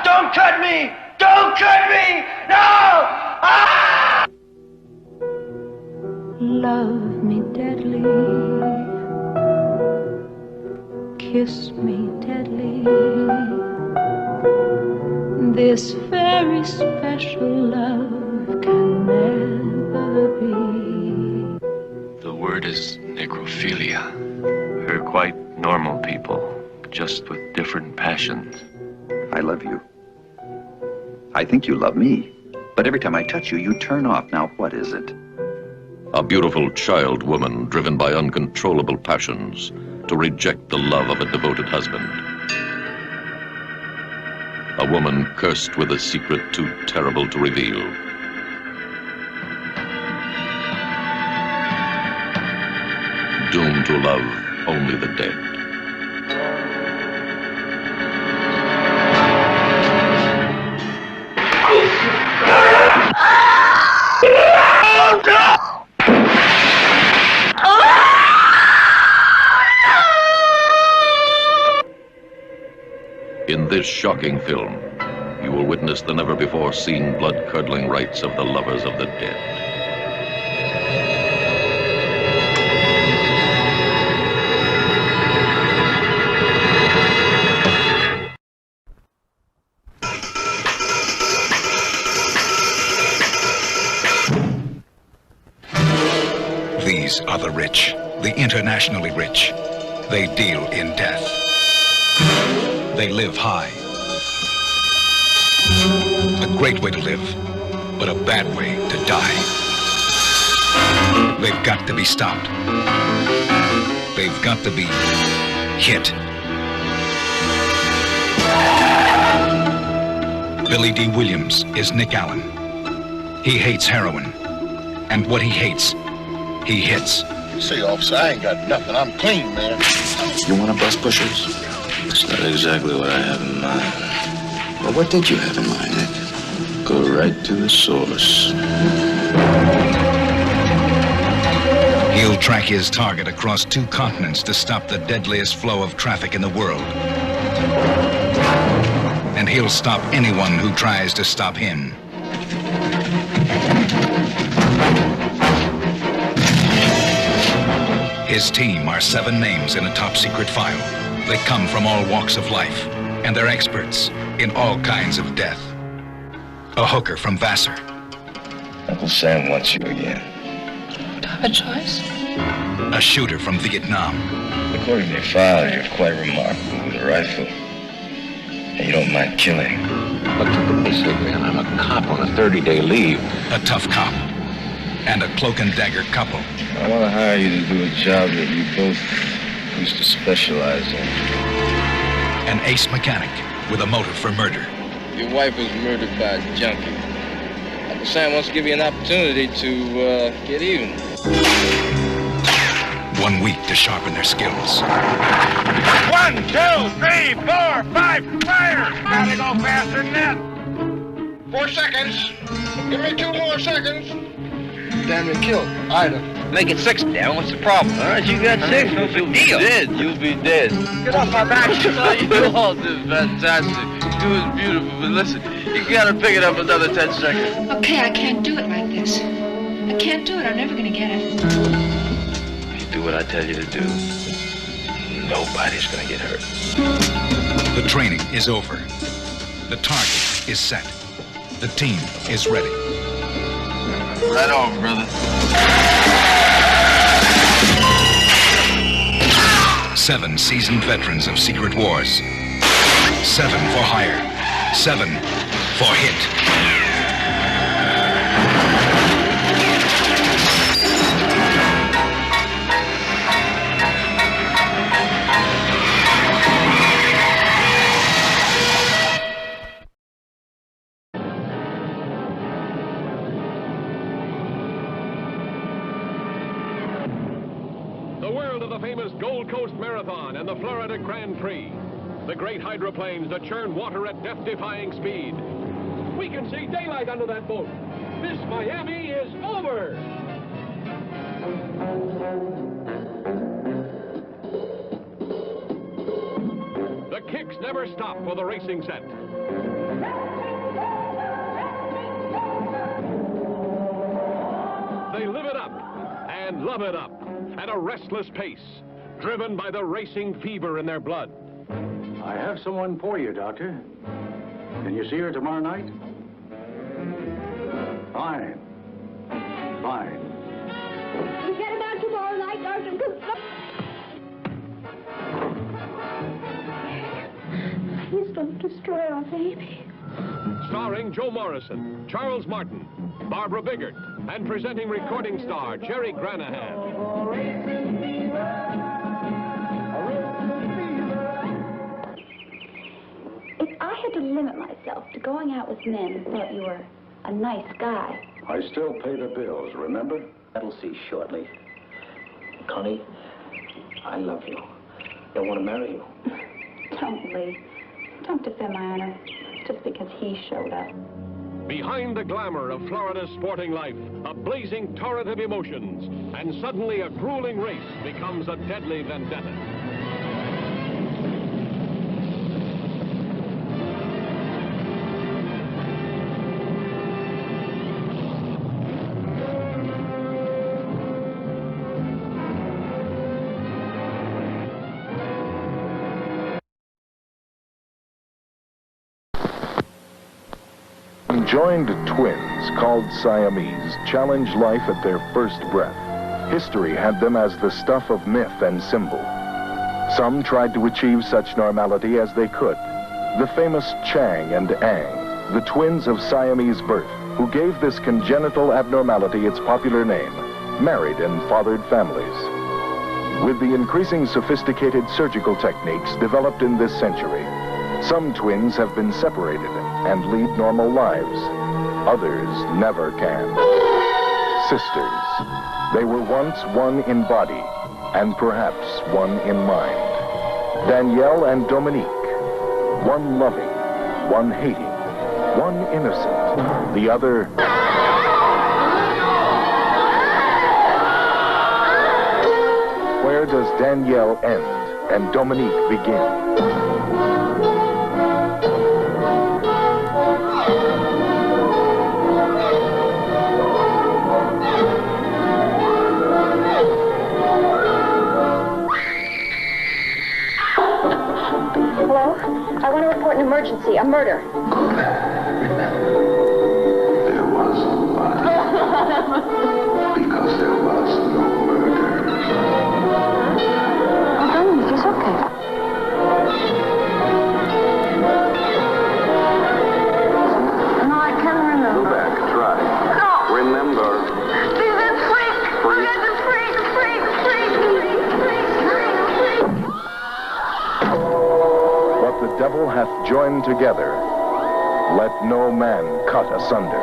Don't cut me! Don't cut me! No! Ah! Love me deadly. Kiss me deadly. This very special love can never be. The word is necrophilia. We're quite normal people, just with different passions. I love you. I think you love me. But every time I touch you, you turn off. Now, what is it? A beautiful child woman driven by uncontrollable passions to reject the love of a devoted husband. A woman cursed with a secret too terrible to reveal. Doomed to love only the dead. In this shocking film, you will witness the never-before-seen blood-curdling rites of the lovers of the dead. the internationally rich. They deal in death. They live high. A great way to live, but a bad way to die. They've got to be stopped. They've got to be hit. Billy D. Williams is Nick Allen. He hates heroin, and what he hates, he hits. See, officer, I ain't got nothing. I'm clean, man. You want to bust pushers? That's not exactly what I have in mind. Well, what did you have in mind, Nick? Go right to the source. He'll track his target across 2 continents to stop the deadliest flow of traffic in the world. And he'll stop anyone who tries to stop him. His team are 7 names in a top-secret file. They come from all walks of life, and they're experts in all kinds of death. A hooker from Vassar. Uncle Sam wants you again. Do I have a choice? A shooter from Vietnam. According to your file, you're quite remarkable with a rifle. And you don't mind killing. Look, basically, I'm a cop on a 30-day leave. A tough cop. And a cloak and dagger couple. I want to hire you to do a job that you both used to specialize in. An ace mechanic with a motive for murder. Your wife was murdered by a junkie. Uncle Sam wants to give you an opportunity to get even. 1 week to sharpen their skills. 1, 2, 3, 4, 5, fire! Gotta go faster than that. 4 seconds. Give me 2 more seconds. Damn near killed. Ida. Make it 6, Dan. What's the problem? All right, you got 6. No big deal. You'll be dead. Get off my back. You all did fantastic. It was beautiful. But listen, you gotta pick it up another 10 seconds. Okay, I can't do it like this. I can't do it. I'm never gonna get it. Do what I tell you to do. Nobody's gonna get hurt. The training is over. The target is set. The team is ready. Right on, brother. 7 seasoned veterans of secret wars. 7 for hire. 7 for hit. Gold Coast Marathon and the Florida Grand Prix. The great hydroplanes that churn water at death-defying speed. We can see daylight under that boat. This Miami is over. The kicks never stop for the racing set. They live it up and love it up at a restless pace, driven by the racing fever in their blood. I have someone for you, Doctor. Can you see her tomorrow night? Fine. Fine. We get about tomorrow night, Doctor. He's going to destroy our baby. Starring Joe Morrison, Charles Martin, Barbara Biggert, and presenting recording star Jerry Granahan. If I had to limit myself to going out with men who thought you were a nice guy. I still pay the bills, remember? That'll see shortly. Connie, I love you. I want to marry you. Don't, Lee. Don't defend my honor just because he showed up. Behind the glamour of Florida's sporting life, a blazing torrent of emotions, and suddenly a grueling race becomes a deadly vendetta. Conjoined twins called Siamese challenge life at their first breath. History had them as the stuff of myth and symbol. Some tried to achieve such normality as they could. The famous Chang and Ang, the twins of Siamese birth, who gave this congenital abnormality its popular name, married and fathered families. With the increasing sophisticated surgical techniques developed in this century, some twins have been separated and lead normal lives. Others never can. Sisters. They were once one in body, and perhaps one in mind. Danielle and Dominique. One loving, one hating, one innocent, the other... Where does Danielle end and Dominique begin? Hello? I want to report an emergency, a murder. There was no lie. Because there was no murder. Oh, Dominic, it's okay. No, I can't remember. Go back, try. No. Remember. This is freak. Forget the freak. What the devil hath joined together, let no man cut asunder.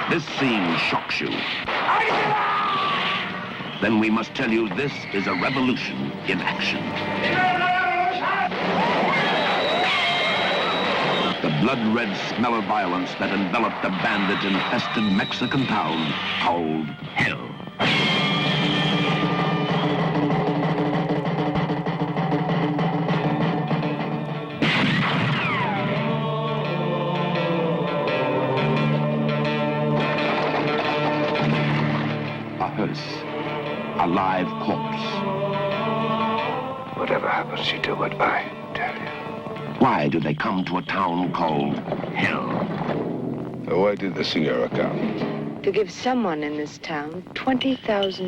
This scene shocks you. Then we must tell you this is a revolution in action. The blood-red smell of violence that enveloped a bandit-infested Mexican town called Hell. A live corpse. Whatever happens, you do what I tell you. Why do they come to a town called Hell? Why did the Sierra come? To give someone in this town $20,000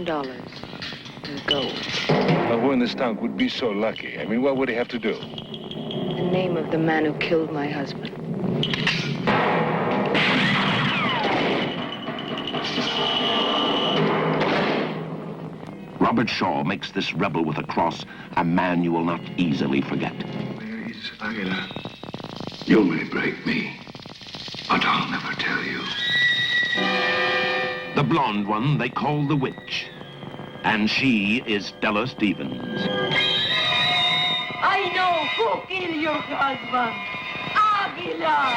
in gold. Now, who in this town would be so lucky? I mean, what would he have to do? The name of the man who killed my husband. Robert Shaw makes this rebel with a cross a man you will not easily forget. Please, Aguilar, you may break me, but I'll never tell you. The blonde one they call the witch, and she is Della Stevens. I know who killed your husband. Aguilar!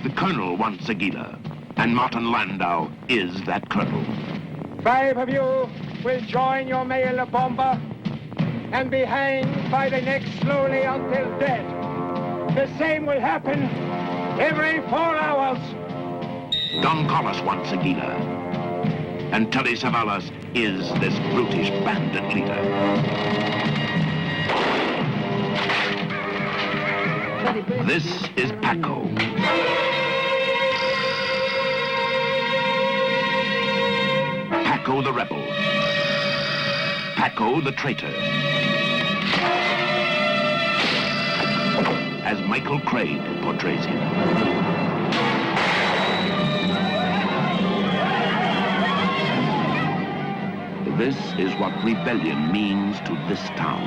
The colonel wants Aguilar, and Martin Landau is that colonel. 5 of you will join your male bomber and be hanged by the neck slowly until dead. The same will happen every 4 hours. Don Collis wants Aguilar, and Telly Savalas is this brutish bandit leader. This is Paco. Paco the rebel. Paco the traitor. as Michael Craig portrays him. This is what rebellion means to this town.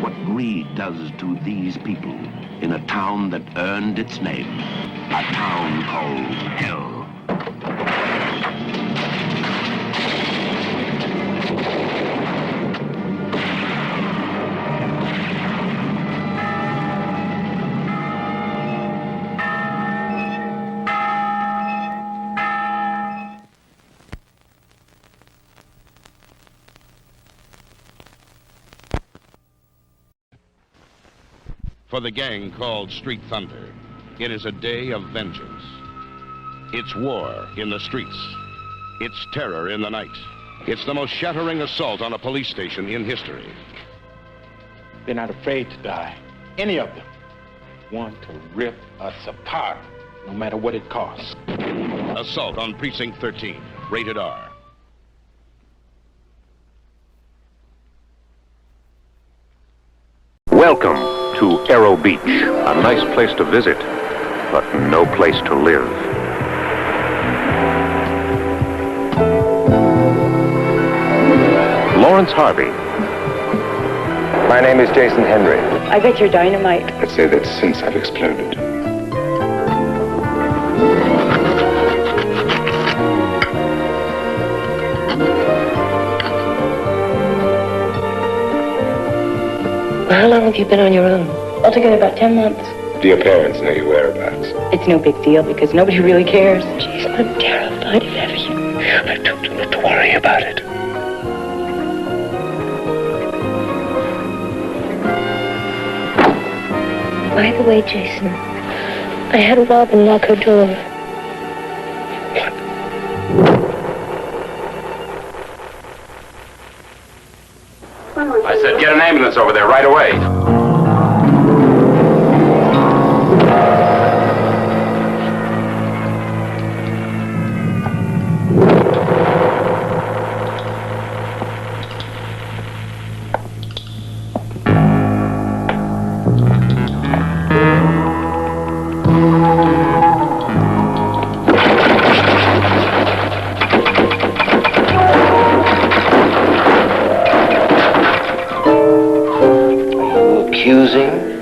What greed does to these people in a town that earned its name. A town called Hell. For the gang called Street Thunder, it is a day of vengeance. It's war in the streets. It's terror in the night. It's the most shattering assault on a police station in history. They're not afraid to die. Any of them want to rip us apart, no matter what it costs. Assault on Precinct 13, rated R. Welcome to Arrow Beach, a nice place to visit, but no place to live. Lawrence Harvey. My name is Jason Henry. I bet you're dynamite. I'd say that since I've exploded. How long have you been on your own? Altogether about 10 months. Do your parents know your whereabouts? It's no big deal because nobody really cares. Jeez, I'm terrified of you. I told you not to worry about it. By the way, Jason, I had Robin lock her door. I said get an ambulance over there right away.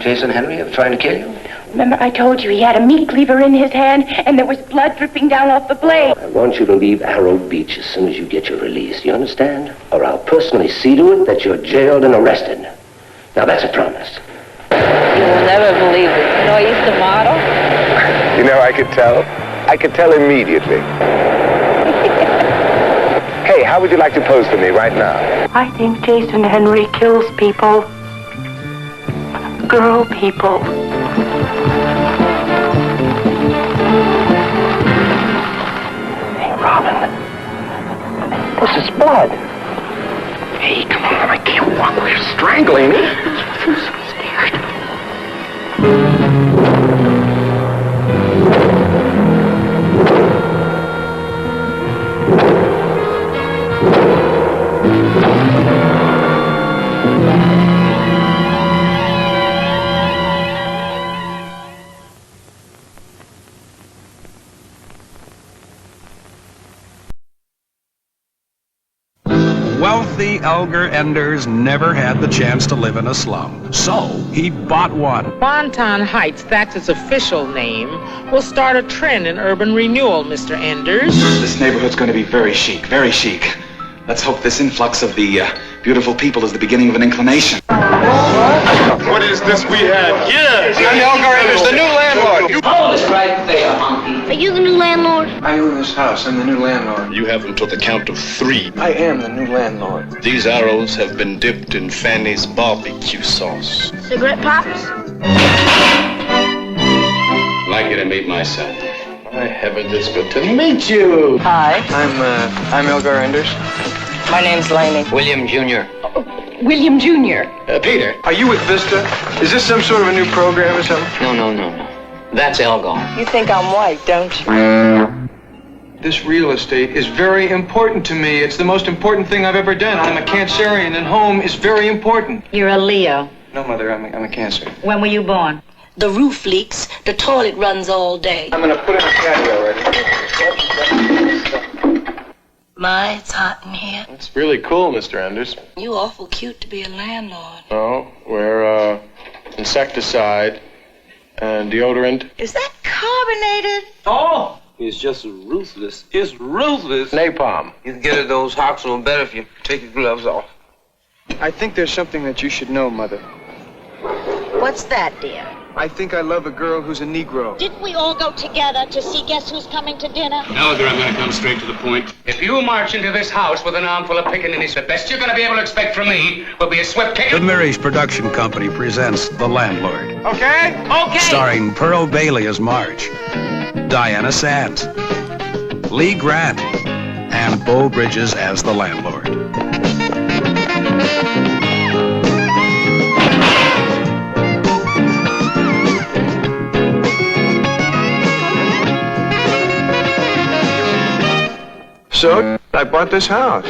Jason Henry of trying to kill you? Remember I told you he had a meat cleaver in his hand and there was blood dripping down off the blade? I want you to leave Arrow Beach as soon as you get your release. You understand? Or I'll personally see to it that you're jailed and arrested. Now that's a promise. You will never believe it. You know, I used to model. You know, I could tell. I could tell immediately. Hey, how would you like to pose for me right now? I think Jason Henry kills people. Girl people. Hey, Robin. This is blood. Hey, come on, I can't walk. You're strangling me. I'm so scared. Wealthy Elgar Enders never had the chance to live in a slum, so he bought one. Bonton Heights, that's its official name, will start a trend in urban renewal, Mr. Enders. This neighborhood's going to be very chic, very chic. Let's hope this influx of the beautiful people is the beginning of an inclination. What is this we have here? I'm Elgar Enders, the new landlord. Hold it right there, monkey. Are you the new landlord? I own this house. I'm the new landlord. You have until the count of 3. I am the new landlord. These arrows have been dipped in Fanny's barbecue sauce. Cigarette pops? Like you to meet my son. My heavens, it's good to meet you. Hi. I'm Elgar Enders. My name's Laney. William Jr. William Jr. Peter. Are you with Vista? Is this some sort of a new program or something? No. That's Elgar. You think I'm white, don't you? This real estate is very important to me. It's the most important thing I've ever done. I'm a Cancerian, and home is very important. You're a Leo. No, Mother, I'm a cancer. When were you born? The roof leaks. The toilet runs all day. I'm gonna put in a patio already. My, it's hot in here. It's really cool, Mr. Enders. You awful cute to be a landlord. Oh, we're, insecticide and deodorant. Is that carbonated? Oh! He's just ruthless. It's ruthless. Napalm. You can get those hawks a little better if you take your gloves off. I think there's something that you should know, Mother. What's that, dear? I think I love a girl who's a Negro. Didn't we all go together to see Guess Who's Coming to Dinner? Elder, I'm going to come straight to the point. If you march into this house with an armful of pickaninnies, the best you're going to be able to expect from me will be a swift kick. The Mirish Production Company presents The Landlord. Okay? Okay! Starring Pearl Bailey as Marge, Diana Sands, Lee Grant, and Bo Bridges as the landlord. So, I bought this house.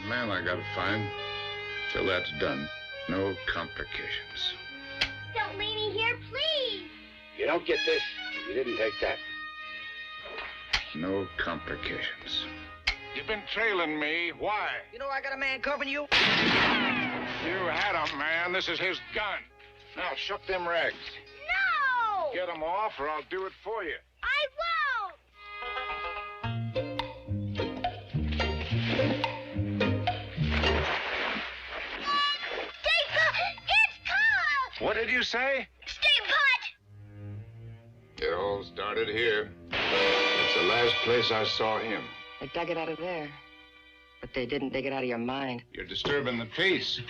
Man, I gotta find. Till that's done, no complications. Don't leave me here, please. You don't get this if you didn't take that. No complications. You've been trailing me. Why? You know I got a man covering you? You had him, man. This is his gun. Now, shuck them rags. No! Get them off, or I'll do it for you. I won't! What did you say? Stay put! It all started here. It's the last place I saw him. They dug it out of there. But they didn't dig it out of your mind. You're disturbing the peace.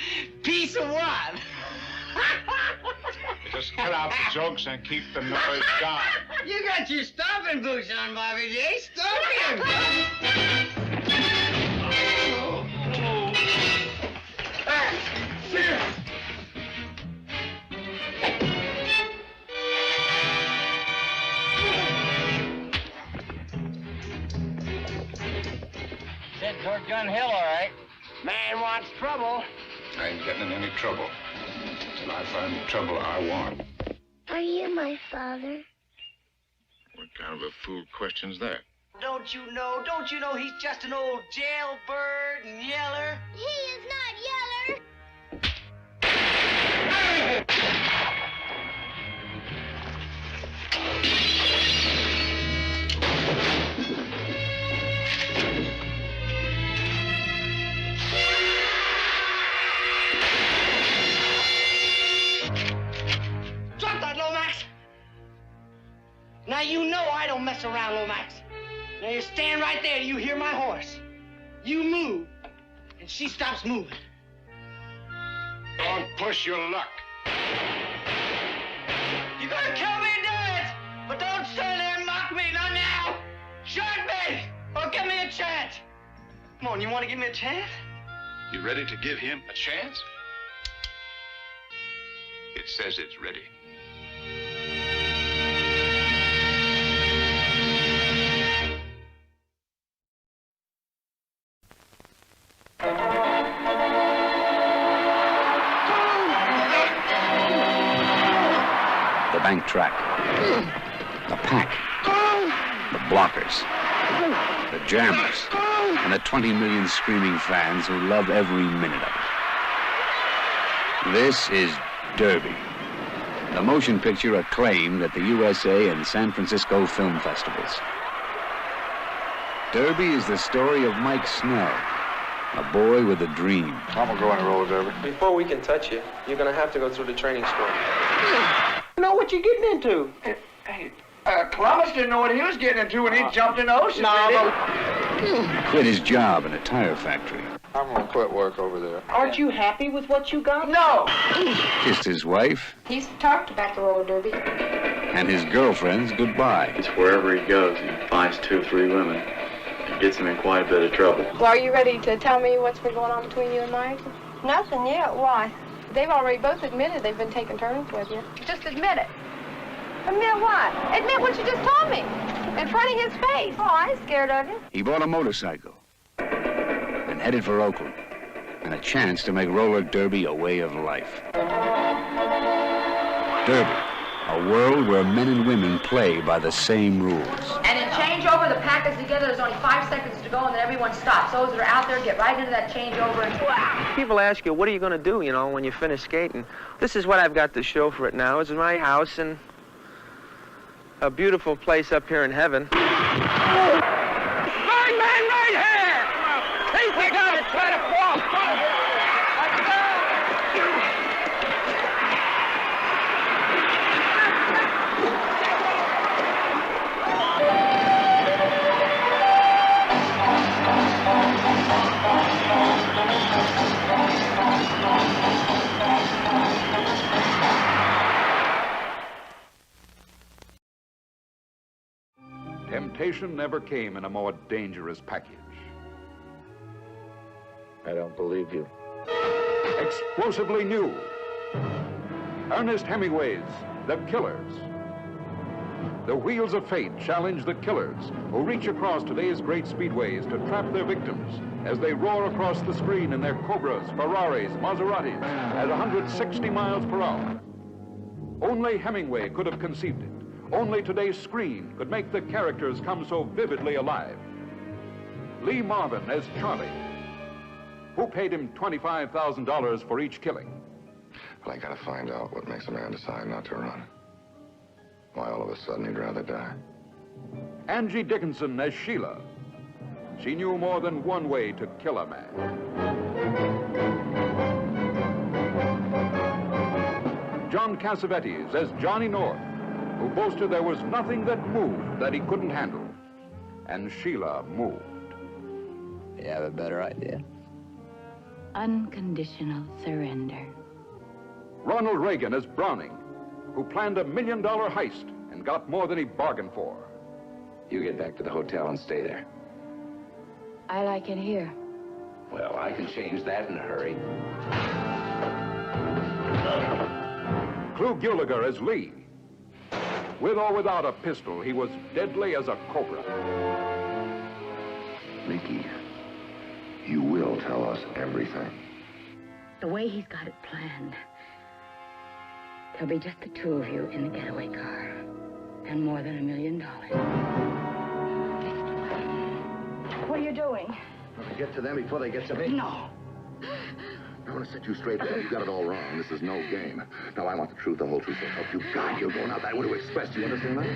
Piece of what? Just cut out the jokes and keep the noise down. You got your stomping boots on, Bobby J. Stomp him! Head toward Gun Hill, all right. Man wants trouble. I ain't getting in any trouble. Till I find the trouble I want. Are you my father? What kind of a fool question's that? Don't you know he's just an old jailbird and yeller? He is not yeller. Drop that, Lomax! Now you know I don't mess around, Lomax. Now you stand right there, you hear my horse. You move, and she stops moving. Don't push your luck. You're gonna kill me, do it! But don't stand there and mock me, not now! Shoot me, or give me a chance! Come on, you want to give me a chance? You ready to give him a chance? It says it's ready. The bank track, the pack, the blockers, the jammers, and the 20 million screaming fans who love every minute of it. This is Derby, the motion picture acclaimed at the USA and San Francisco film festivals. Derby is the story of Mike Snell, a boy with a dream. I'm gonna go on a roller derby. Before we can touch you, you're gonna have to go through the training school. You know what you're getting into. Hey, Columbus didn't know what he was getting into when he jumped in the ocean. He quit his job in a tire factory. I'm gonna quit work over there. Aren't you happy with what you got? No! Kissed his wife. He's talked about the roller derby. and his girlfriends goodbye. It's wherever he goes, he finds 2 or 3 women. It gets him in quite a bit of trouble. Well, are you ready to tell me what's been going on between you and Mike? Nothing yet. Why? They've already both admitted they've been taking turns with you. Just admit it. Admit what? Admit what you just told me. In front of his face. Oh, I ain't scared of you. He bought a motorcycle and headed for Oakland, and a chance to make roller derby a way of life. Derby, a world where men and women play by the same rules. And in changeover, the pack is together. There's only 5 seconds to go, and then everyone stops. Those that are out there get right into that changeover and wow. People ask you, what are you going to do, you know, when you finish skating? This is what I've got to show for it now. It's my house and a beautiful place up here in heaven. My man right here! Take it out! Try to fall! Temptation never came in a more dangerous package. I don't believe you. Explosively new. Ernest Hemingway's The Killers. The wheels of fate challenge the killers who reach across today's great speedways to trap their victims as they roar across the screen in their Cobras, Ferraris, Maseratis at 160 miles per hour. Only Hemingway could have conceived it. Only today's screen could make the characters come so vividly alive. Lee Marvin as Charlie. Who paid him $25,000 for each killing? Well, I gotta find out what makes a man decide not to run. Why all of a sudden he'd rather die. Angie Dickinson as Sheila. She knew more than one way to kill a man. John Cassavetes as Johnny North, who boasted there was nothing that moved that he couldn't handle. And Sheila moved. You have a better idea? Unconditional surrender. Ronald Reagan as Browning, who planned $1 million heist and got more than he bargained for. You get back to the hotel and stay there. I like it here. Well, I can change that in a hurry. Clu Gulager as Lee. With or without a pistol, he was deadly as a cobra. Mickey, you will tell us everything. The way he's got it planned, there'll be just the 2 of you in the getaway car. And more than $1 million. What are you doing? Get to them before they get to me. No. I want to set you straight, but you got it all wrong. This is no game. Now, I want the truth, the whole truth. So help you God. You're going out that way to express. Do you understand that?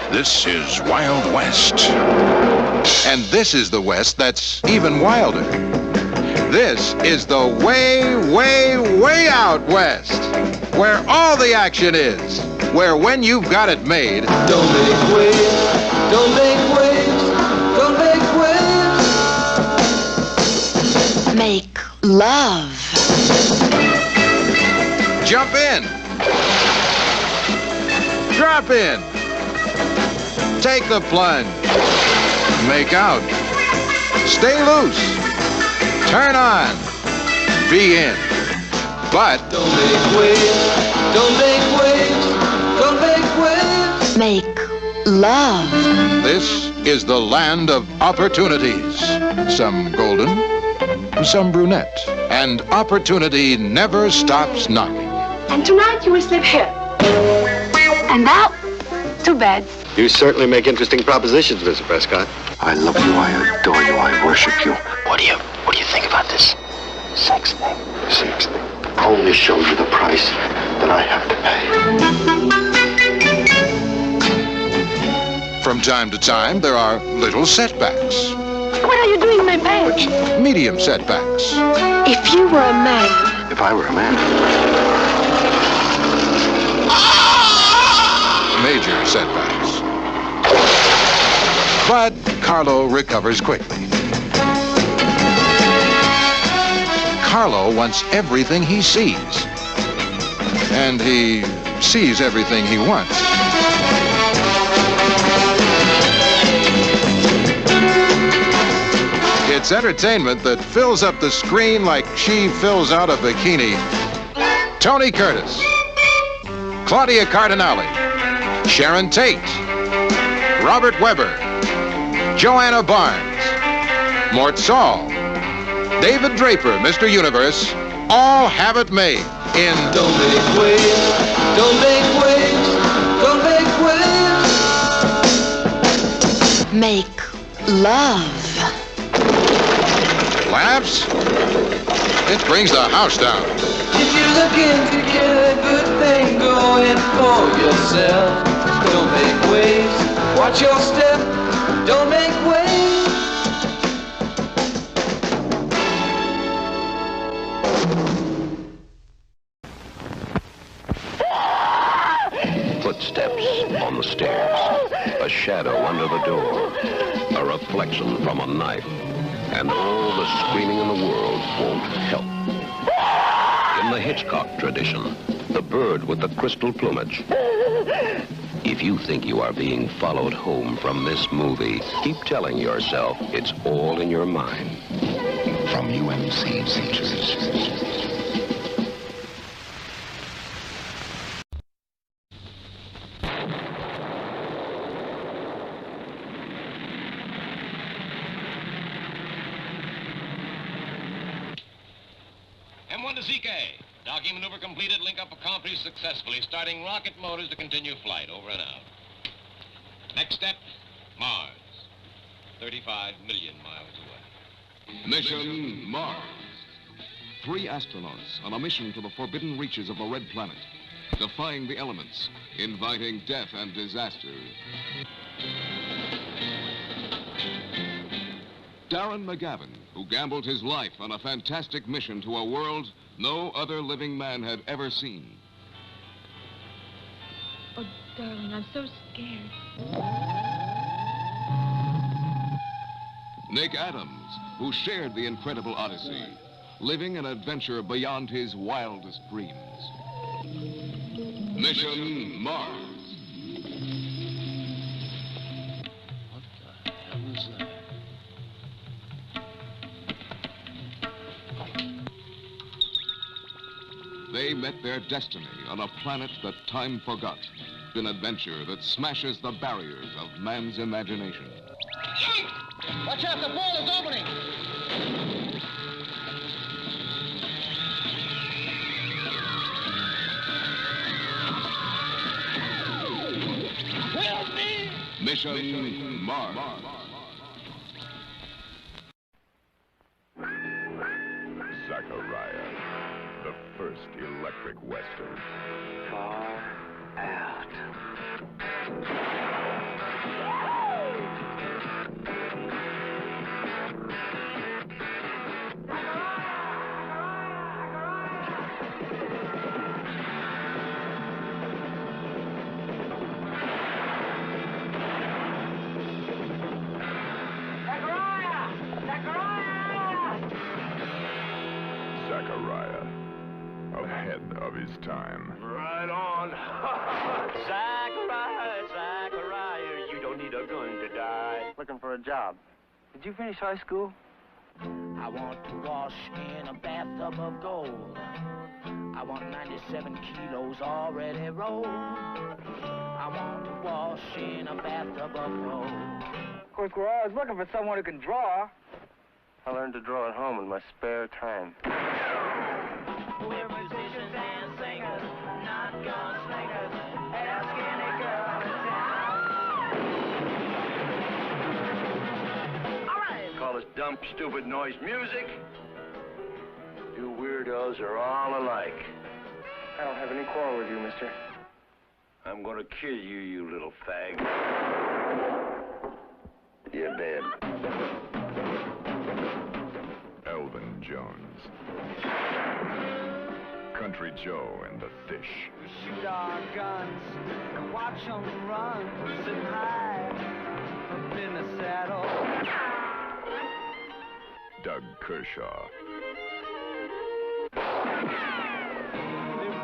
This is Wild West. And this is the West that's even wilder. This is the way, way, way out West, where all the action is, where when you've got it made... Don't make waves, don't make waves, don't make waves. Make love. Jump in. Drop in. Take the plunge. Make out. Stay loose. Turn on. Be in. But don't make waves. Don't make waves. Don't make waves. Make love. This is the land of opportunities. Some golden, some brunette. And opportunity never stops knocking. And tonight you will sleep here. And now, too bad. You certainly make interesting propositions, Mr. Prescott. I love you, I adore you, I worship you. What do you think about this sex thing? Sex thing. I'll only show you the price that I have to pay. From time to time, there are little setbacks. What are you doing in my pants? Medium setbacks. If you were a man. If I were a man. Major setbacks. But Carlo recovers quickly. Carlo wants everything he sees. And he sees everything he wants. It's entertainment that fills up the screen like she fills out a bikini. Tony Curtis, Claudia Cardinale, Sharon Tate, Robert Webber, Joanna Barnes, Mort Saul, David Draper, Mr. Universe, all have it made in Don't make waves, don't make waves, don't make waves. Make love. Laughs? It brings the house down. If you're looking to get a good thing going for yourself, don't make waves, watch your step, don't make waves. Footsteps on the stairs, a shadow under the door, a reflection from a knife, and all the screaming in the world won't help. In the Hitchcock tradition, the bird with the crystal plumage. If you think you are being followed home from this movie, keep telling yourself it's all in your mind. From UMC Features. M1 to ZK. Docking maneuver completed. Link up accomplished successfully. Starting rocket motors to continue flight. Over and out. Next step, Mars. 35 million miles away. Mission Mars. 3 astronauts on a mission to the forbidden reaches of the Red Planet, defying the elements, inviting death and disaster. Darren McGavin, who gambled his life on a fantastic mission to a world no other living man had ever seen. Oh, darling, I'm so scared. Nick Adams, who shared the incredible odyssey, living an adventure beyond his wildest dreams. Mission Mars. What the hell is that? They met their destiny on a planet that time forgot. An adventure that smashes the barriers of man's imagination. Watch out, the ball is opening! Help me! Mission Mars. Zachariah, the first electric western. Far out. Zachariah, ahead of his time. Right on. Zachariah, you don't need a gun to die. Looking for a job. Did you finish high school? I want to wash in a bathtub of gold. I want 97 kilos already rolled. I want to wash in a bathtub of gold. Of course, we're always looking for someone who can draw. I learned to draw at home in my spare time. We're musicians and singers, not gunslingers. Ask any girl in town. All right. Call this dumb, stupid noise music. You weirdos are all alike. I don't have any quarrel with you, mister. I'm gonna kill you, you little fag. You're dead. Elvin Jones. Country Joe and the Fish. Shoot our guns, watch them run, sit high up in the saddle. Doug Kershaw. If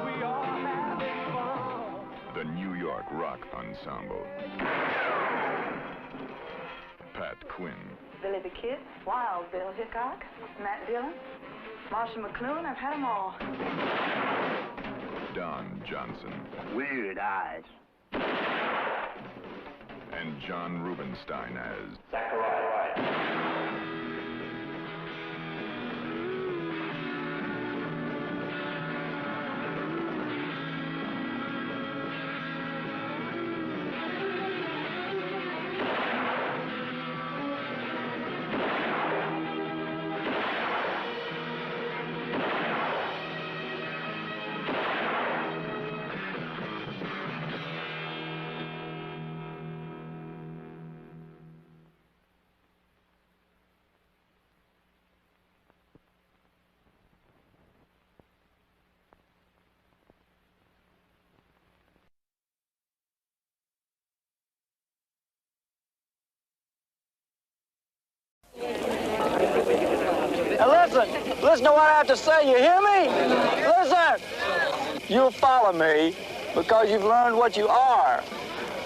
we all having fun. The New York Rock Ensemble. Pat Quinn. Billy the Kid, Wild Bill Hickok, Matt Dillon, Marshall McLuhan, I've had them all. Don Johnson. Weird eyes. And John Rubinstein as Zachariah. Listen to what I have to say, you hear me? Listen! You'll follow me because you've learned what you are.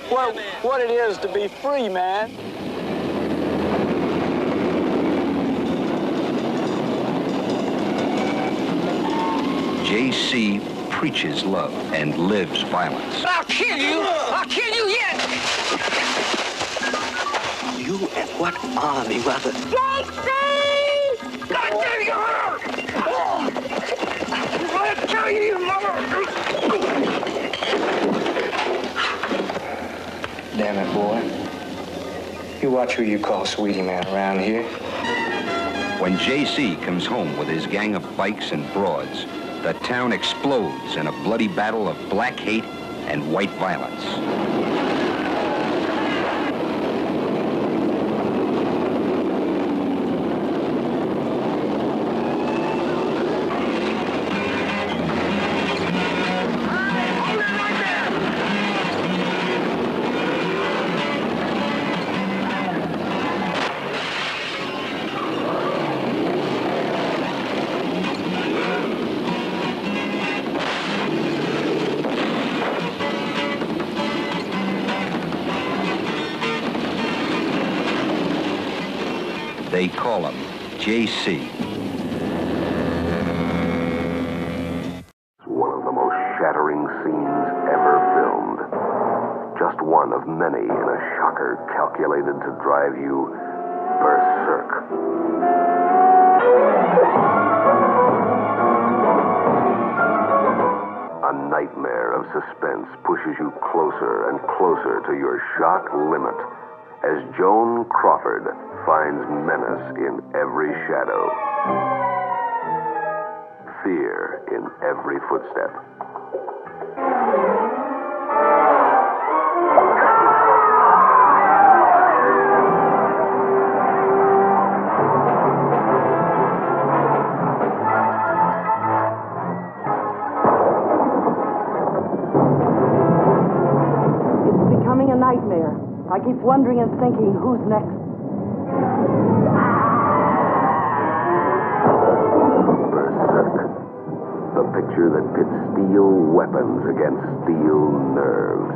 What it is to be free, man. J.C. preaches love and lives violence. I'll kill you! I'll kill you yet! You and what army, rather? God damn you! I'll kill you, mother! Damn it, boy. You watch who you call sweetie man around here. When J.C. comes home with his gang of bikes and broads, the town explodes in a bloody battle of black hate and white violence. They call him J.C. One of the most shattering scenes ever filmed. Just one of many in a shocker calculated to drive you berserk. A nightmare of suspense pushes you closer and closer to your shock limit as Joan Crawford finds menace in every shadow, fear in every footstep. It's becoming a nightmare. I keep wondering and thinking, who's next? Berserk. The picture that pits steel weapons against steel nerves.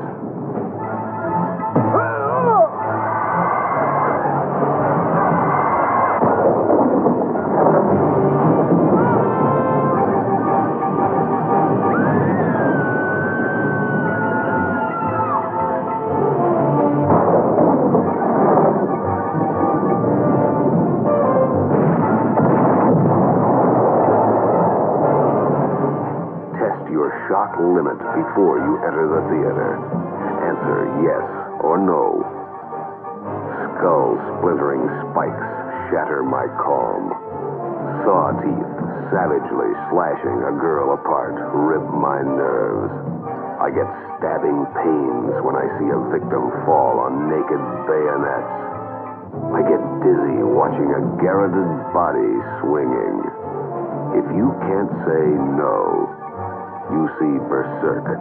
Shock limit before you enter the theater. Answer yes or no. Skull-splintering spikes shatter my calm. Saw teeth savagely slashing a girl apart rip my nerves. I get stabbing pains when I see a victim fall on naked bayonets. I get dizzy watching a garroted body swinging. If you can't say no, you see Berserk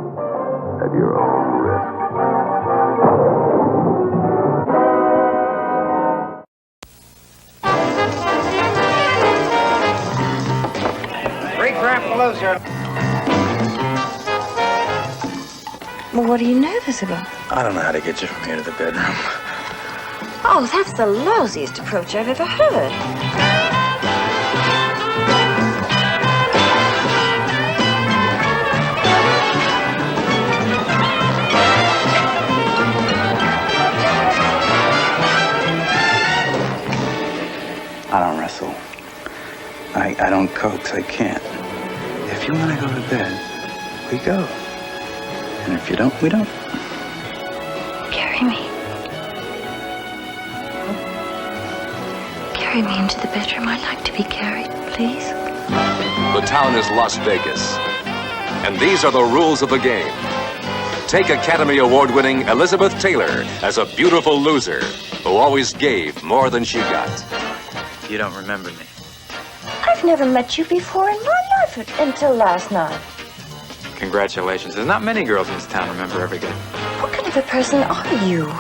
at your own risk. Free crap loser. Well, what are you nervous about? I don't know how to get you from here to the bedroom. Oh, that's the lousiest approach I've ever heard. I don't wrestle. I don't coax. I can't. If you want to go to bed, we go. And if you don't, we don't. Carry me. Carry me into the bedroom. I'd like to be carried, please. The town is Las Vegas. And these are the rules of the game. Take Academy Award-winning Elizabeth Taylor as a beautiful loser who always gave more than she got. You don't remember me. I've never met you before in my life until last night. Congratulations. There's not many girls in this town remember every day. What kind of a person are you?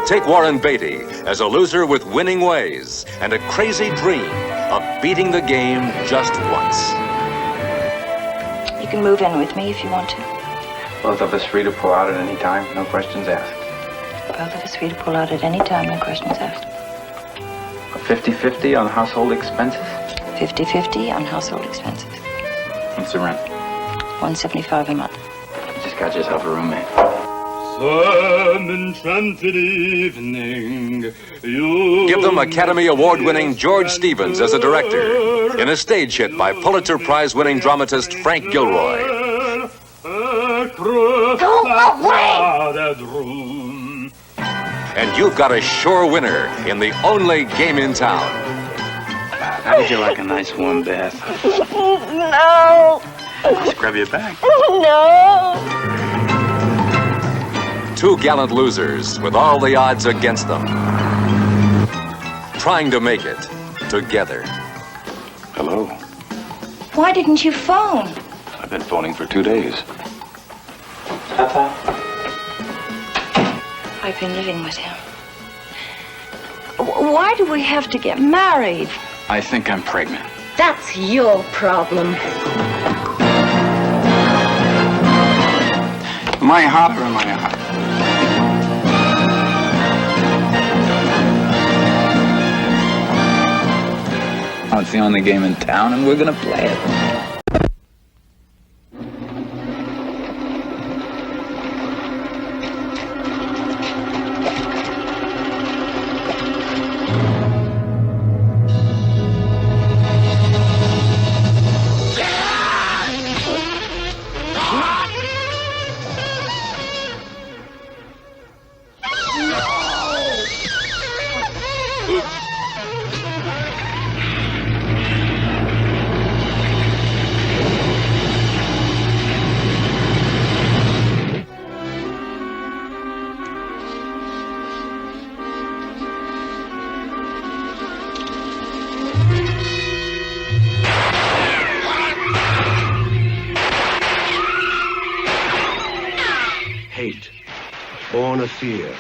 Take Warren Beatty as a loser with winning ways and a crazy dream of beating the game just once. You can move in with me if you want to. Both of us free to pull out at any time, no questions asked. Both of us free to pull out at any time, no questions asked. 50-50 on household expenses? 50-50 on household expenses. What's the rent? $175 a month. You just got yourself a roommate. Some enchanted evening, you... Give them Academy Award-winning George Stevens as a director in a stage hit by Pulitzer Prize-winning dramatist Frank Gilroy. Go away! And you've got a sure winner in the only game in town. How would you like a nice warm bath? No! I'll scrub your back. No! Two gallant losers with all the odds against them. Trying to make it together. Hello. Why didn't you phone? I've been phoning for 2 days. I've been living with him. Why do we have to get married? I think I'm pregnant. That's your problem. Am I hot or am I hot? Oh, it's the only game in town and we're gonna play it. Hate, born of fear.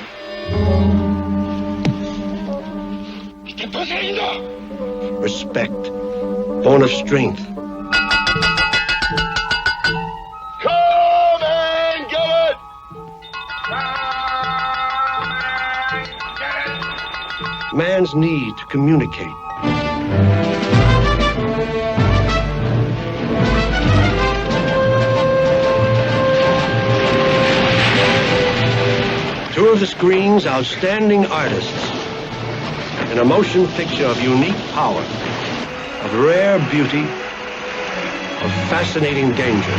Respect, born of strength. Come and get it! Man's need to communicate. Two of the screen's outstanding artists. In a motion picture of unique power, of rare beauty, of fascinating danger.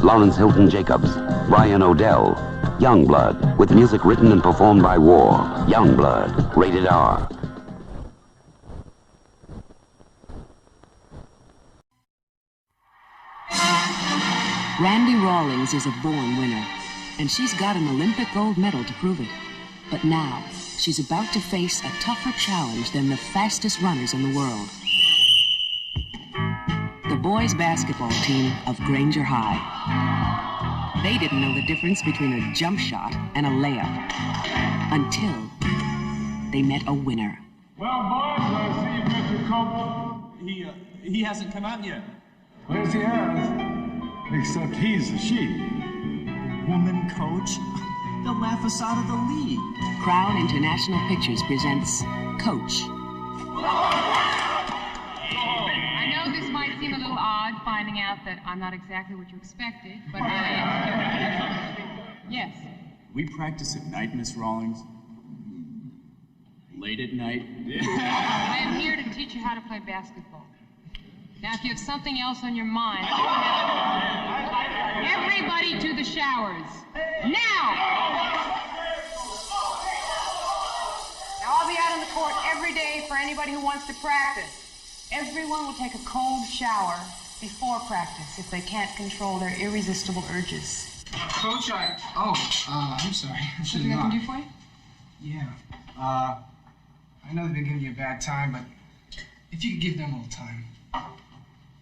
Lawrence Hilton Jacobs, Brian O'Dell, Youngblood, with music written and performed by War. Youngblood, rated R. Randy Rawlings is a born winner, and she's got an Olympic gold medal to prove it. But now, she's about to face a tougher challenge than the fastest runners in the world. The boys' basketball team of Granger High. They didn't know the difference between a jump shot and a layup until they met a winner. Well, boys, I see Mr. Cope. He hasn't come out yet. Yes, he has. Except he's a she. Woman coach? They'll laugh us out of the league. Crown International Pictures presents Coach. I know this might seem a little odd, finding out that I'm not exactly what you expected, but I am. Yes. We practice at night, Miss Rawlings. Late at night. I am here to teach you how to play basketball. Now, if you have something else on your mind, everybody to the showers. Now! Now, I'll be out on the court every day for anybody who wants to practice. Everyone will take a cold shower before practice if they can't control their irresistible urges. Coach, I'm sorry. I should Something I have can do for you? Yeah. I know they've been giving you a bad time, but if you could give them a little time.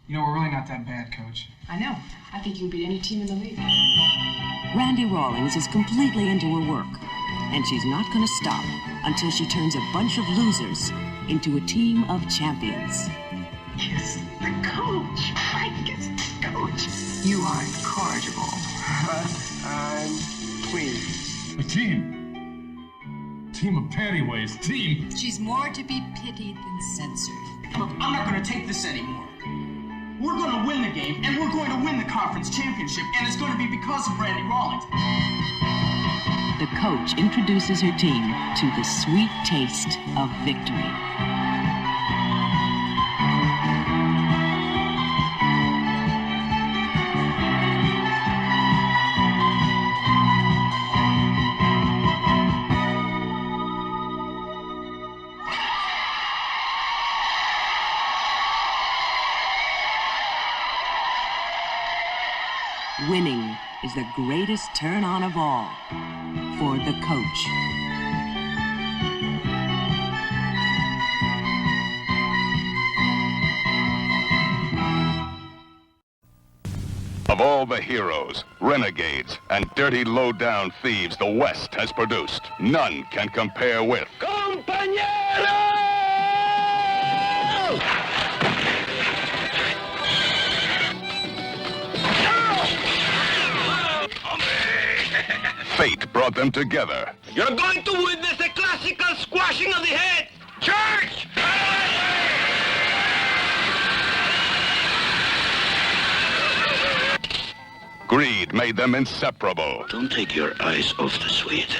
You know, we're really not that bad, Coach. I know. I think you can beat any team in the league. Randy Rawlings is completely into her work, and she's not going to stop until she turns a bunch of losers into a team of champions. Kiss the coach. I kiss the coach. You are incorrigible. I'm pleased. A team. Team of pantyways. Team. She's more to be pitied than censored. Look, I'm not going to take this anymore. We're going to win the game, and we're going to win the conference championship, and it's going to be because of Randy Rawlings. The coach introduces her team to the sweet taste of victory. Winning is the greatest turn-on of all for the coach. Of all the heroes, renegades, and dirty low-down thieves the West has produced, none can compare with... Fate brought them together. You're going to witness a classical squashing of the head! Church! Greed made them inseparable. Don't take your eyes off the sweet.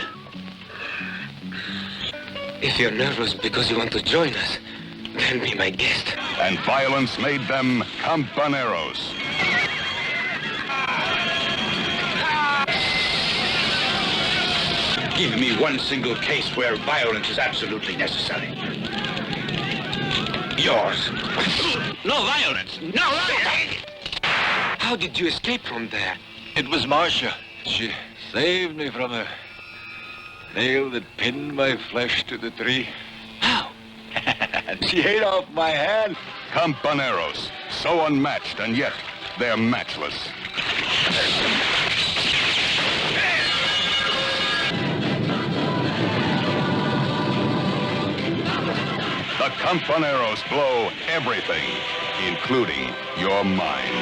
If you're nervous because you want to join us, then be my guest. And violence made them campaneros. Give me one single case where violence is absolutely necessary. Yours. No violence! No violence! How did you escape from there? It was Marcia. She saved me from a nail that pinned my flesh to the tree. How? She ate off my hand. Campaneros, so unmatched, and yet they're matchless. The Campaneros blow everything, including your mind.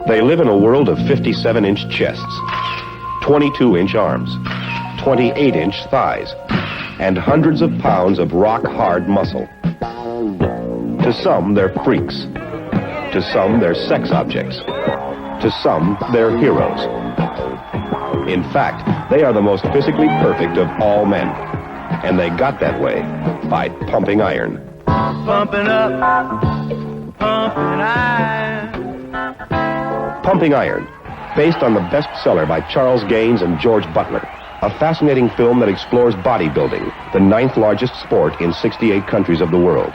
They live in a world of 57-inch chests, 22-inch arms, 28-inch thighs, and hundreds of pounds of rock-hard muscle. To some, they're freaks. To some, they're sex objects. To some, they're heroes. In fact, they are the most physically perfect of all men. And they got that way by pumping iron. Pumping up, pumping iron. Pumping Iron, based on the bestseller by Charles Gaines and George Butler. A fascinating film that explores bodybuilding, the 9th largest sport in 68 countries of the world.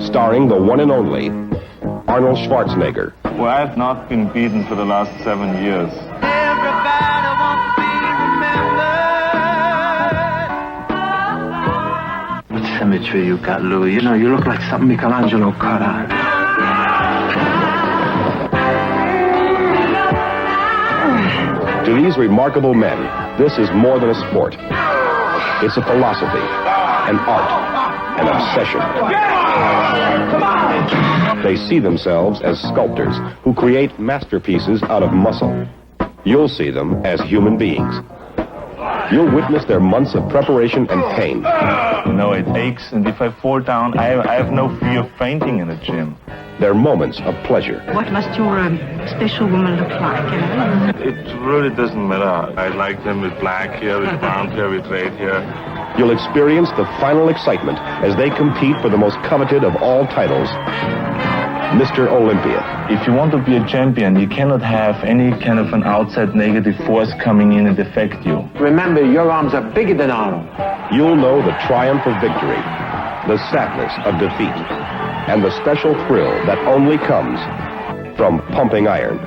Starring the one and only Arnold Schwarzenegger. Well, I have not been beaten for the last 7 years. What symmetry you got, Louis. You know, you look like something Michelangelo cut out. To these remarkable men, this is more than a sport. It's a philosophy, an art, an obsession. They see themselves as sculptors who create masterpieces out of muscle. You'll see them as human beings. You'll witness their months of preparation and pain. You know, it aches, and if I fall down, I have no fear of fainting in the gym. Their moments of pleasure. What must your special woman look like? It really doesn't matter. I like them with black hair, with brown hair, with red hair. You'll experience the final excitement as they compete for the most coveted of all titles, Mr. Olympia. If you want to be a champion, you cannot have any kind of an outside negative force coming in and affect you. Remember, your arms are bigger than Arnold. You'll know the triumph of victory, the sadness of defeat, and the special thrill that only comes from pumping iron.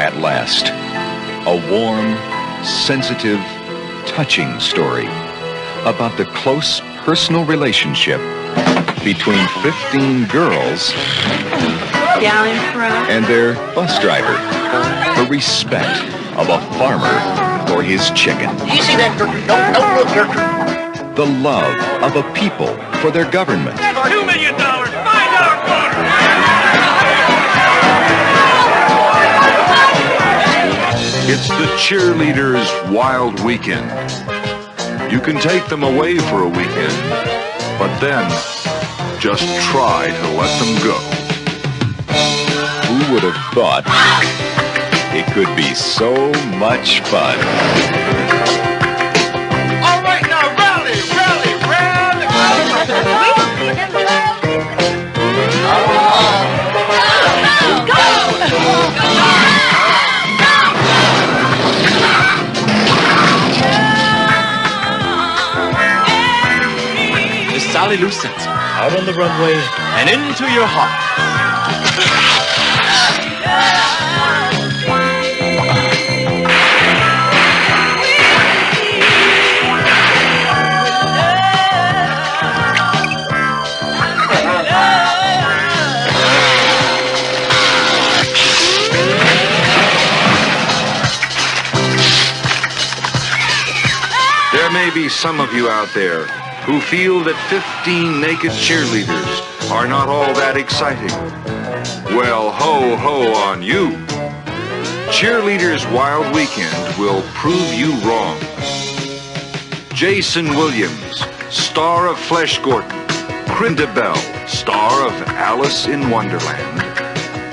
At last, a warm, sensitive, touching story about the close personal relationship between 15 girls and their bus driver. The respect of a farmer for his chicken. You see that turkey? Don't look, turkey. The love of a people for their government. $2 million, $5 quarter. It's the cheerleaders' wild weekend. You can take them away for a weekend, but then just try to let them go. Who would have thought it could be so much fun? All right, now rally, rally, rally. Sally Lucent, out on the runway and into your heart. There may be some of you out there who feel that 15 naked cheerleaders are not all that exciting. Well, ho, ho on you. Cheerleaders' Wild Weekend will prove you wrong. Jason Williams, star of Flesh Gordon, Crypt, star of Alice in Wonderland,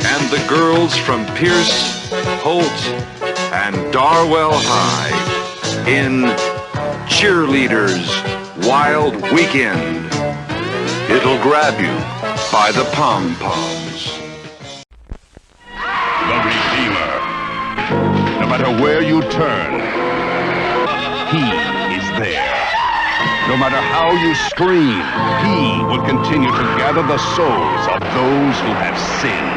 and the girls from Pierce, Holt, and Darwell High in Cheerleaders' Wild Weekend. It'll grab you by the pom-poms. The Redeemer. No matter where you turn, he is there. No matter how you scream, he will continue to gather the souls of those who have sinned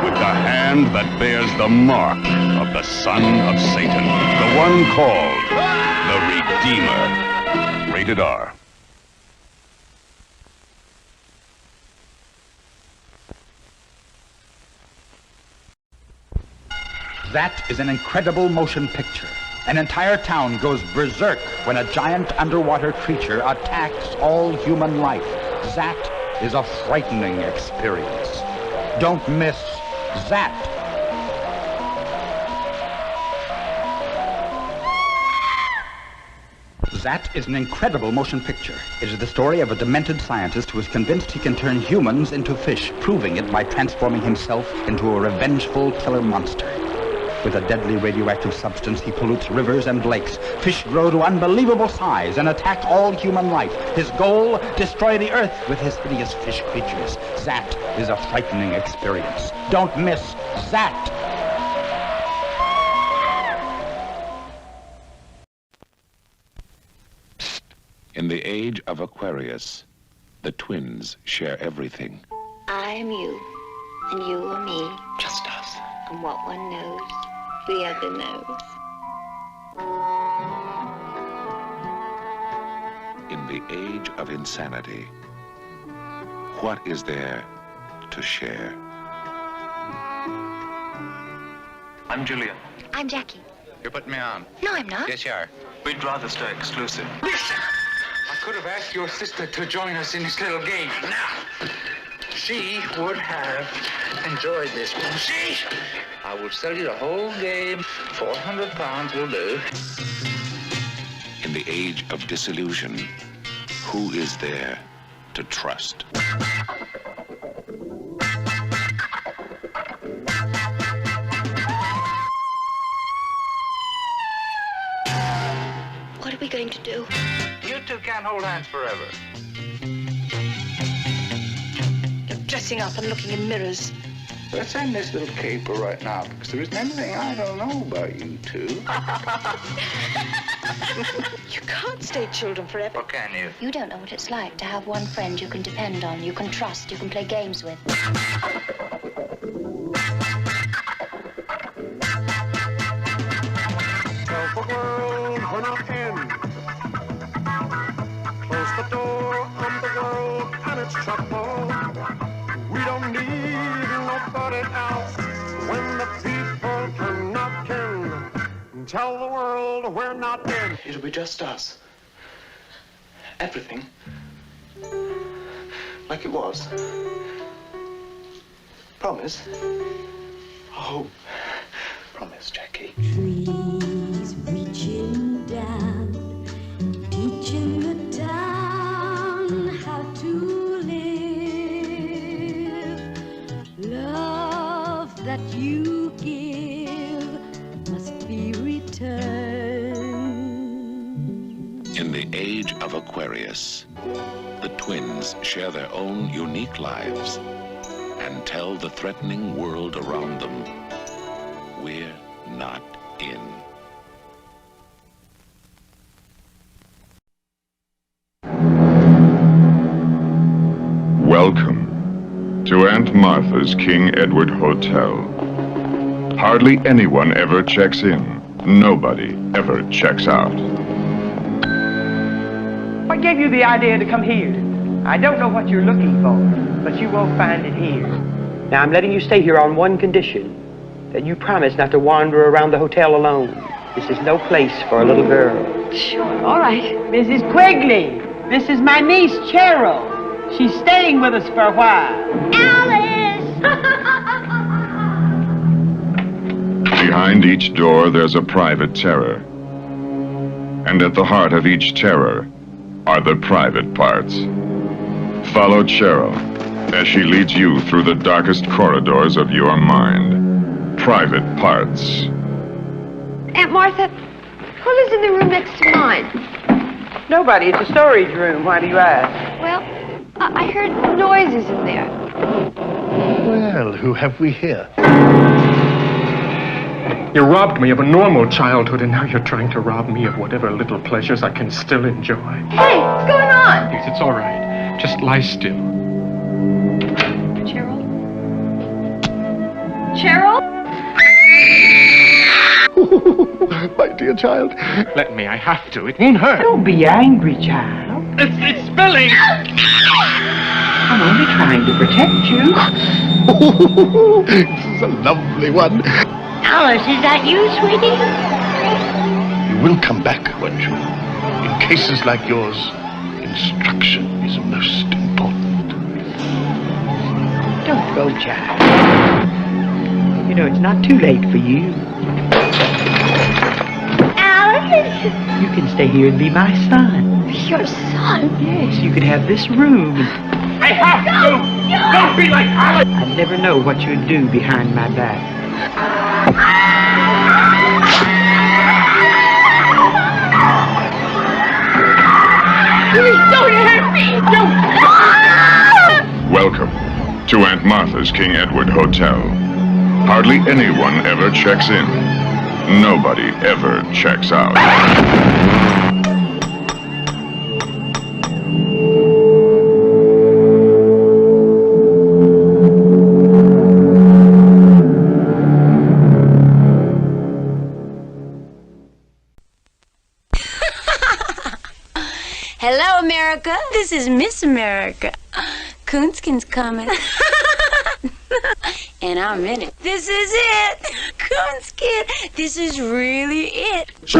with the hand that bears the mark of the Son of Satan, the one called the Redeemer. Rated R. That is an incredible motion picture. An entire town goes berserk when a giant underwater creature attacks all human life. That is a frightening experience. Don't miss Zat. Zat is an incredible motion picture. It is the story of a demented scientist who is convinced he can turn humans into fish, proving it by transforming himself into a revengeful killer monster. With a deadly radioactive substance, he pollutes rivers and lakes. Fish grow to unbelievable size and attack all human life. His goal, destroy the Earth with his hideous fish creatures. Zat is a frightening experience. Don't miss Zat. In the age of Aquarius, the twins share everything. I am you, and you are me. Just us. And what one knows, the other knows. In the age of insanity, what is there to share? I'm Julian. I'm Jackie. You're putting me on. No, I'm not. Yes, you are. We'd rather stay exclusive. I could have asked your sister to join us in this little game. Now, she would have enjoyed this, wouldn't she? I will sell you the whole game. £400 will do. In the age of disillusion, who is there to trust? What are we going to do? You two can't hold hands forever. You're dressing up and looking in mirrors. Let's end this little caper right now, because there isn't anything I don't know about you two. You can't stay children forever. Or can you? You don't know what it's like to have one friend you can depend on, you can trust, you can play games with. Tell the world we're not in. Close the door on the world and its trouble. We don't need nobody else when the people come knocking. Tell the world we're not in. It'll be just us. Everything. Like it was. Promise? Oh, promise, Jackie. Trees reaching down, teaching the town how to live. Love that you give must be returned. In the age of Aquarius, the twins share their own unique lives and tell the threatening world around them, we're not in. Welcome to Aunt Martha's King Edward Hotel. Hardly anyone ever checks in. Nobody ever checks out. What gave you the idea to come here? I don't know what you're looking for, but you won't find it here. Now, I'm letting you stay here on one condition, that you promise not to wander around the hotel alone. This is no place for a little girl. Sure, all right. Mrs. Quigley, this is my niece, Cheryl. She's staying with us for a while. Alice! Behind each door, there's a private terror. And at the heart of each terror are the private parts. Follow Cheryl as she leads you through the darkest corridors of your mind. Private parts. Aunt Martha, who lives in the room next to mine? Nobody. It's a storage room. Why do you ask? Well, I heard noises in there. Well, who have we here? You robbed me of a normal childhood, and now you're trying to rob me of whatever little pleasures I can still enjoy. Hey, what's going on? Yes, it's all right. Just lie still. Cheryl? Cheryl? My dear child. Let me, I have to. It won't hurt. Don't be angry, child. It's spilling! I'm only trying to protect you. This is a lovely one. Alice, is that you, sweetie? You will come back, won't you? In cases like yours, instruction is most important. Don't go, child. You know, it's not too late for you. Alfred! You can stay here and be my son. Your son? Yes, you can have this room. I have to! Don't be like Alfred! I never know what you'd do behind my back. Please don't hurt me! Don't! Welcome to Aunt Martha's King Edward Hotel. Hardly anyone ever checks in. Nobody ever checks out. Hello, America. This is Miss America. Coonskin's coming. And I'm in it. This is it. Coonskin. This is really it. Say,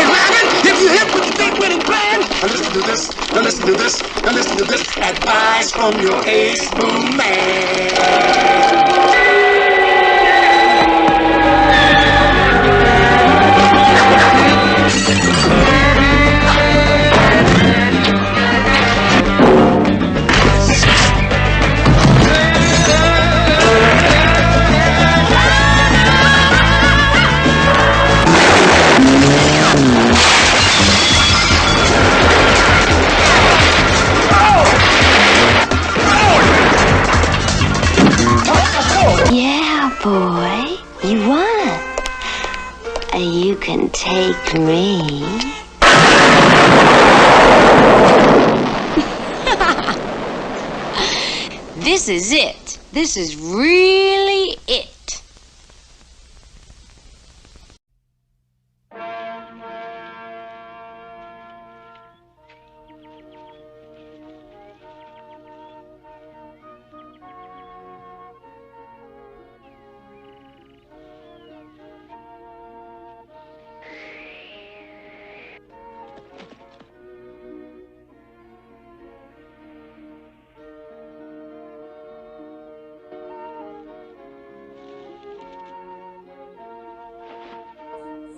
Rabbit, if you hit with the big winning plan, now listen to this, now listen to this, now listen to this. Advice from your ace boom man. Yeah, boy. You won. You can take me. This is it. This is really it.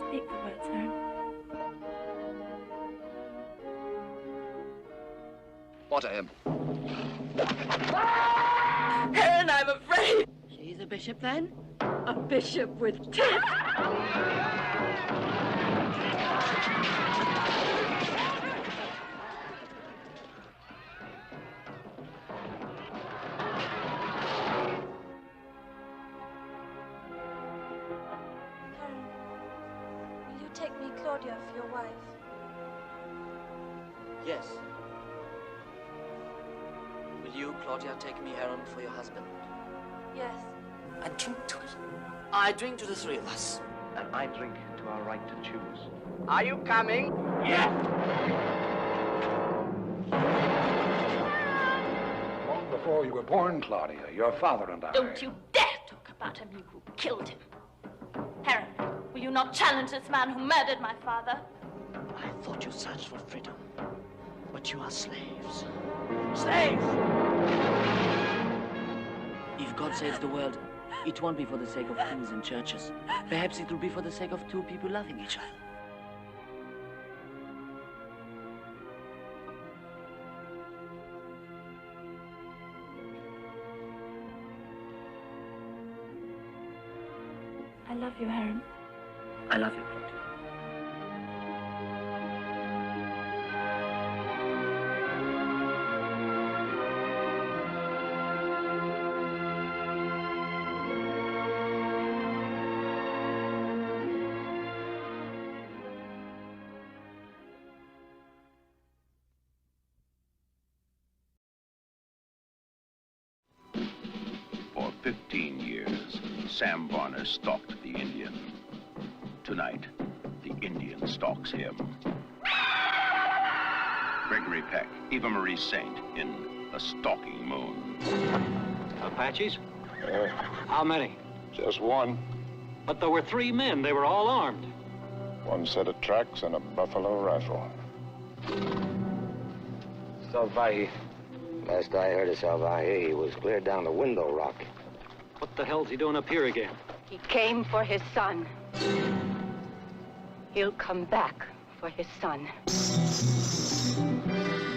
Speak the words, Aaron. What I am? Aaron, I'm afraid. She's a bishop, then? A bishop with teeth. Will you take me, Claudia, for your wife? Yes. Will you, Claudia, take me, Aaron, for your husband? Yes. I drink to it. I drink to the three of us. And I drink to our right to choose. Are you coming? Yes. Long before you were born, Claudia, your father and I... Don't you dare talk about him, you who killed him. Aaron, will you not challenge this man who murdered my father? I thought you searched for freedom, but you are slaves. Slaves! If God saves the world, it won't be for the sake of kings and churches. Perhaps it will be for the sake of two people loving each other. I love you, Aaron. I love you, Claudia. For 15 years, Sam Varner stalked the Indian. Tonight, the Indian stalks him. Gregory Peck, Eva Marie Saint in A Stalking Moon. Apaches? How many? Just one. But there were 3 men. They were all armed. One set of tracks and a buffalo rifle. So, Vahi, Last I heard of Salvaje, he was cleared down to Window Rock. What the hell's he doing up here again? He came for his son. He'll come back for his son.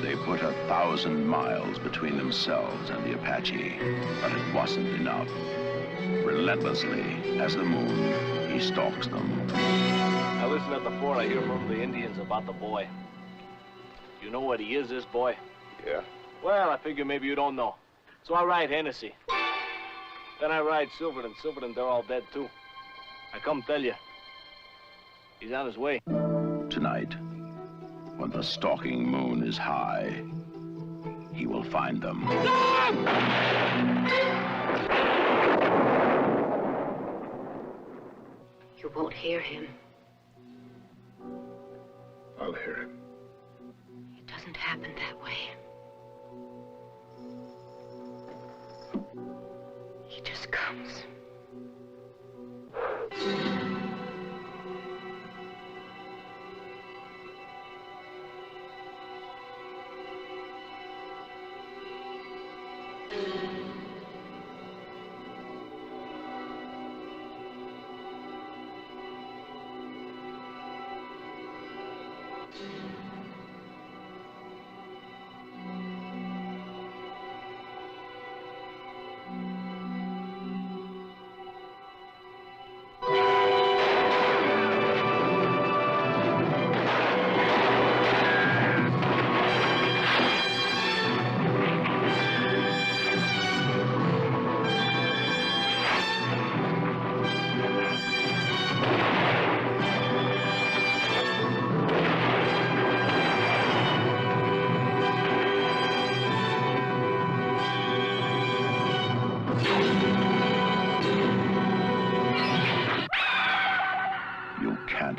They put 1,000 miles between themselves and the Apache, but it wasn't enough. Relentlessly, as the moon, he stalks them. I listen at the fort. I hear from the Indians about the boy. You know what he is, this boy? Yeah. Well, I figure maybe you don't know. So I ride Hennessy. Then I ride Silverton. Silverton, they're all dead, too. I come tell you. He's on his way. Tonight, when the stalking moon is high, he will find them. You won't hear him. I'll hear him. It doesn't happen that way. He just comes.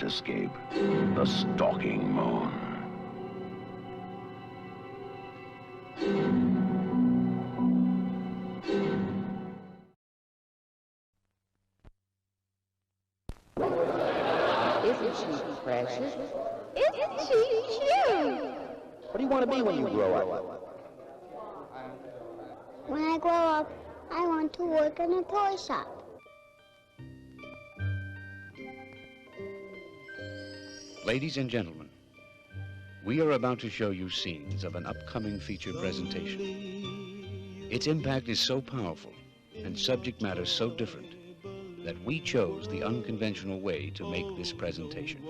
Escape the stalking moon. Isn't she precious? Isn't she cute? What do you want to be when you grow up? When I grow up, I want to work in a toy shop. Ladies and gentlemen, we are about to show you scenes of an upcoming feature presentation. Its impact is so powerful and subject matter so different that we chose the unconventional way to make this presentation.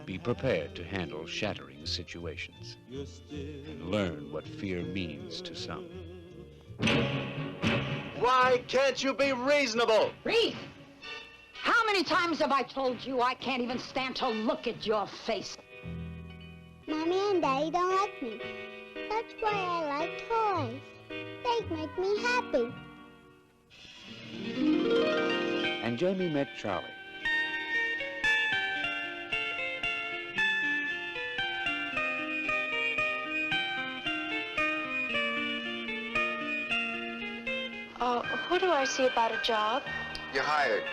Be prepared to handle shattering situations and learn what fear means to some. Why can't you be reasonable? Reef! How many times have I told you I can't even stand to look at your face? Mommy and Daddy don't like me. That's why I like toys. They make me happy. And Jamie met Charlie. Who do I see about a job? You're hired.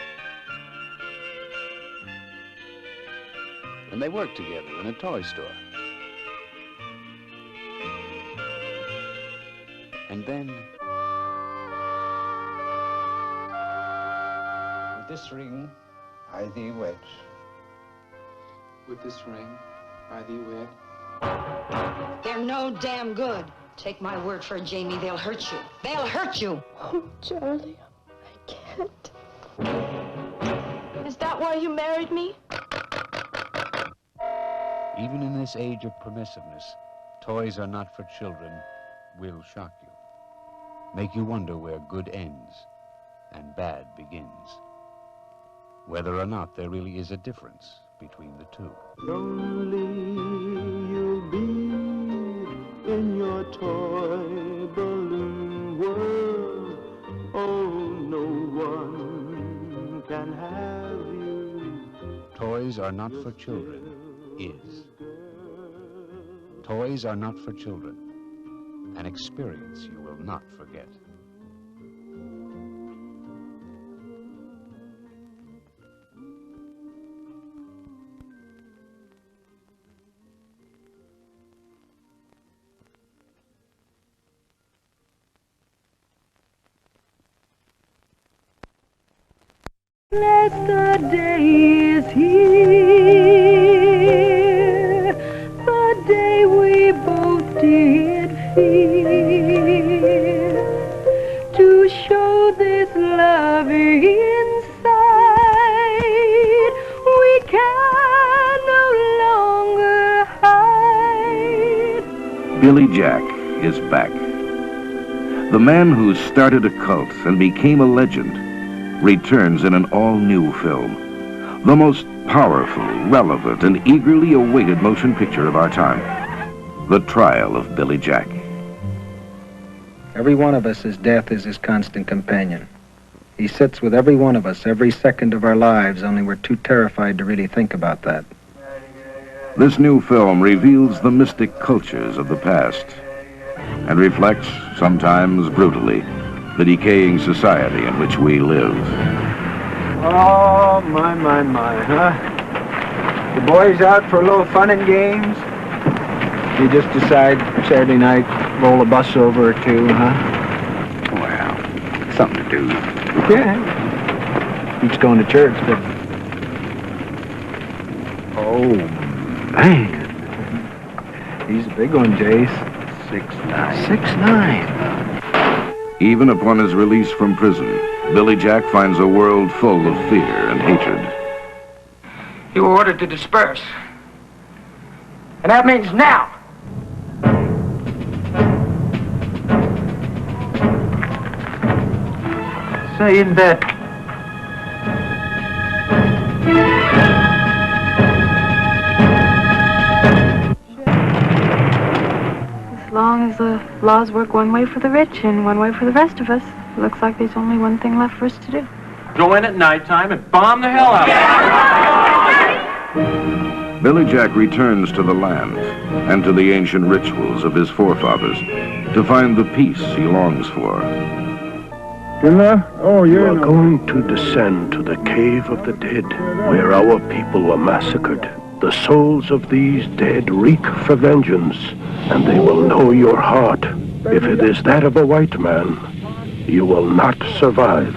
And they worked together in a toy store. And then... With this ring, I thee wed. With this ring, I thee wed. They're no damn good. Take my word for it, Jamie, they'll hurt you. They'll hurt you. Oh, Charlie, I can't. Is that why you married me? Even in this age of permissiveness, toys are not for children will shock you. Make you wonder where good ends and bad begins. Whether or not there really is a difference between the two. Lonely you'll be in your toy balloon world. Oh, no one can have you. Toys Are Not for Children is. Toys Are Not for Children. An experience you will not forget. Yesterday is here, the day we both did fear, to show this love inside, we can no longer hide. Billy Jack is back. The man who started a cult and became a legend returns in an all-new film. The most powerful, relevant, and eagerly awaited motion picture of our time. The Trial of Billy Jack. Every one of us, as death is his constant companion. He sits with every one of us every second of our lives, only we're too terrified to really think about that. This new film reveals the mystic cultures of the past and reflects, sometimes brutally, the decaying society in which we live. Oh, my, huh? The boys out for a little fun and games? You just decide Saturday night, roll a bus over or two, huh? Well, something to do. Yeah. Keeps going to church, but... Oh, man. He's a big one, Jace. 6'9". 6'9". Even upon his release from prison, Billy Jack finds a world full of fear and hatred. You were ordered to disperse. And that means now. Saying that as long as the laws work one way for the rich and one way for the rest of us, it looks like there's only one thing left for us to do. Go in at nighttime and bomb the hell out of it. Billy Jack returns to the land and to the ancient rituals of his forefathers to find the peace he longs for. You are going to descend to the cave of the dead, where our people were massacred. The souls of these dead reek for vengeance, and they will know your heart. If it is that of a white man, you will not survive.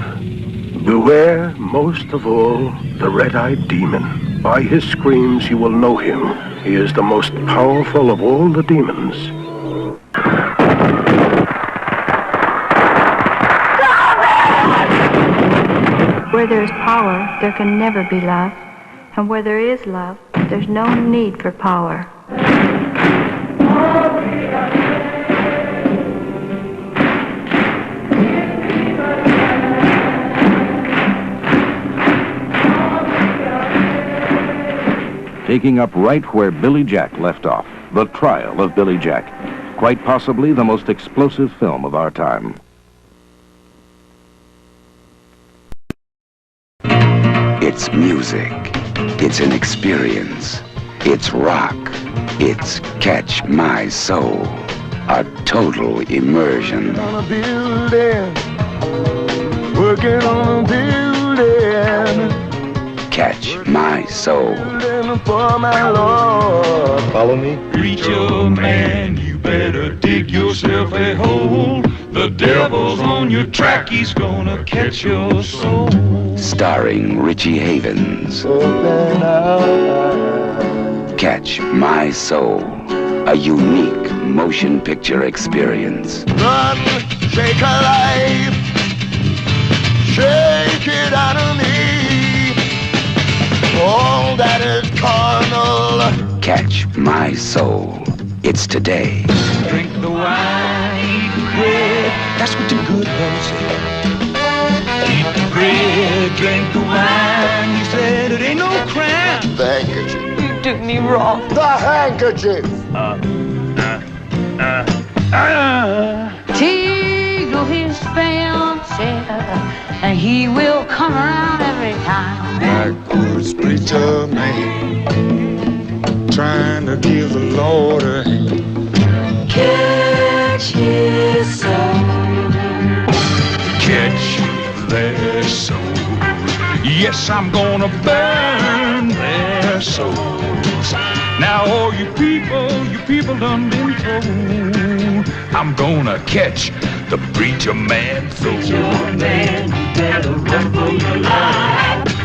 Beware, most of all, the red-eyed demon. By his screams you will know him. He is the most powerful of all the demons. Where there is power, there can never be love. And where there is love, there's no need for power. Taking up right where Billy Jack left off, The Trial of Billy Jack. Quite possibly the most explosive film of our time. It's music. It's an experience. It's rock. It's Catch My Soul. A total immersion. On a building. Working on a building. Catch My Soul. For my Lord. Follow me. Preacher man, you better dig yourself a hole. The devil's on your track, he's gonna catch your soul. Starring Richie Havens. Catch My Soul. A unique motion picture experience. Run, shake a life. Shake it out of me. All that is carnal. Catch My Soul. It's today. Drink the wine, eat the bread. That's what the good one said. Eat the bread, drink the wine. He said it ain't no crime. The handkerchief. You did me wrong. The handkerchief. Tickle his fancy, and he will come around every time. Backwards preacher man, trying to give the Lord a hand. Catch his soul. Catch their souls. Yes, I'm gonna burn their souls. Now all you people done been told, I'm gonna catch the preacher man soul. Preacher man, you better run for your life.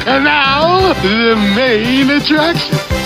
And now, the main attraction.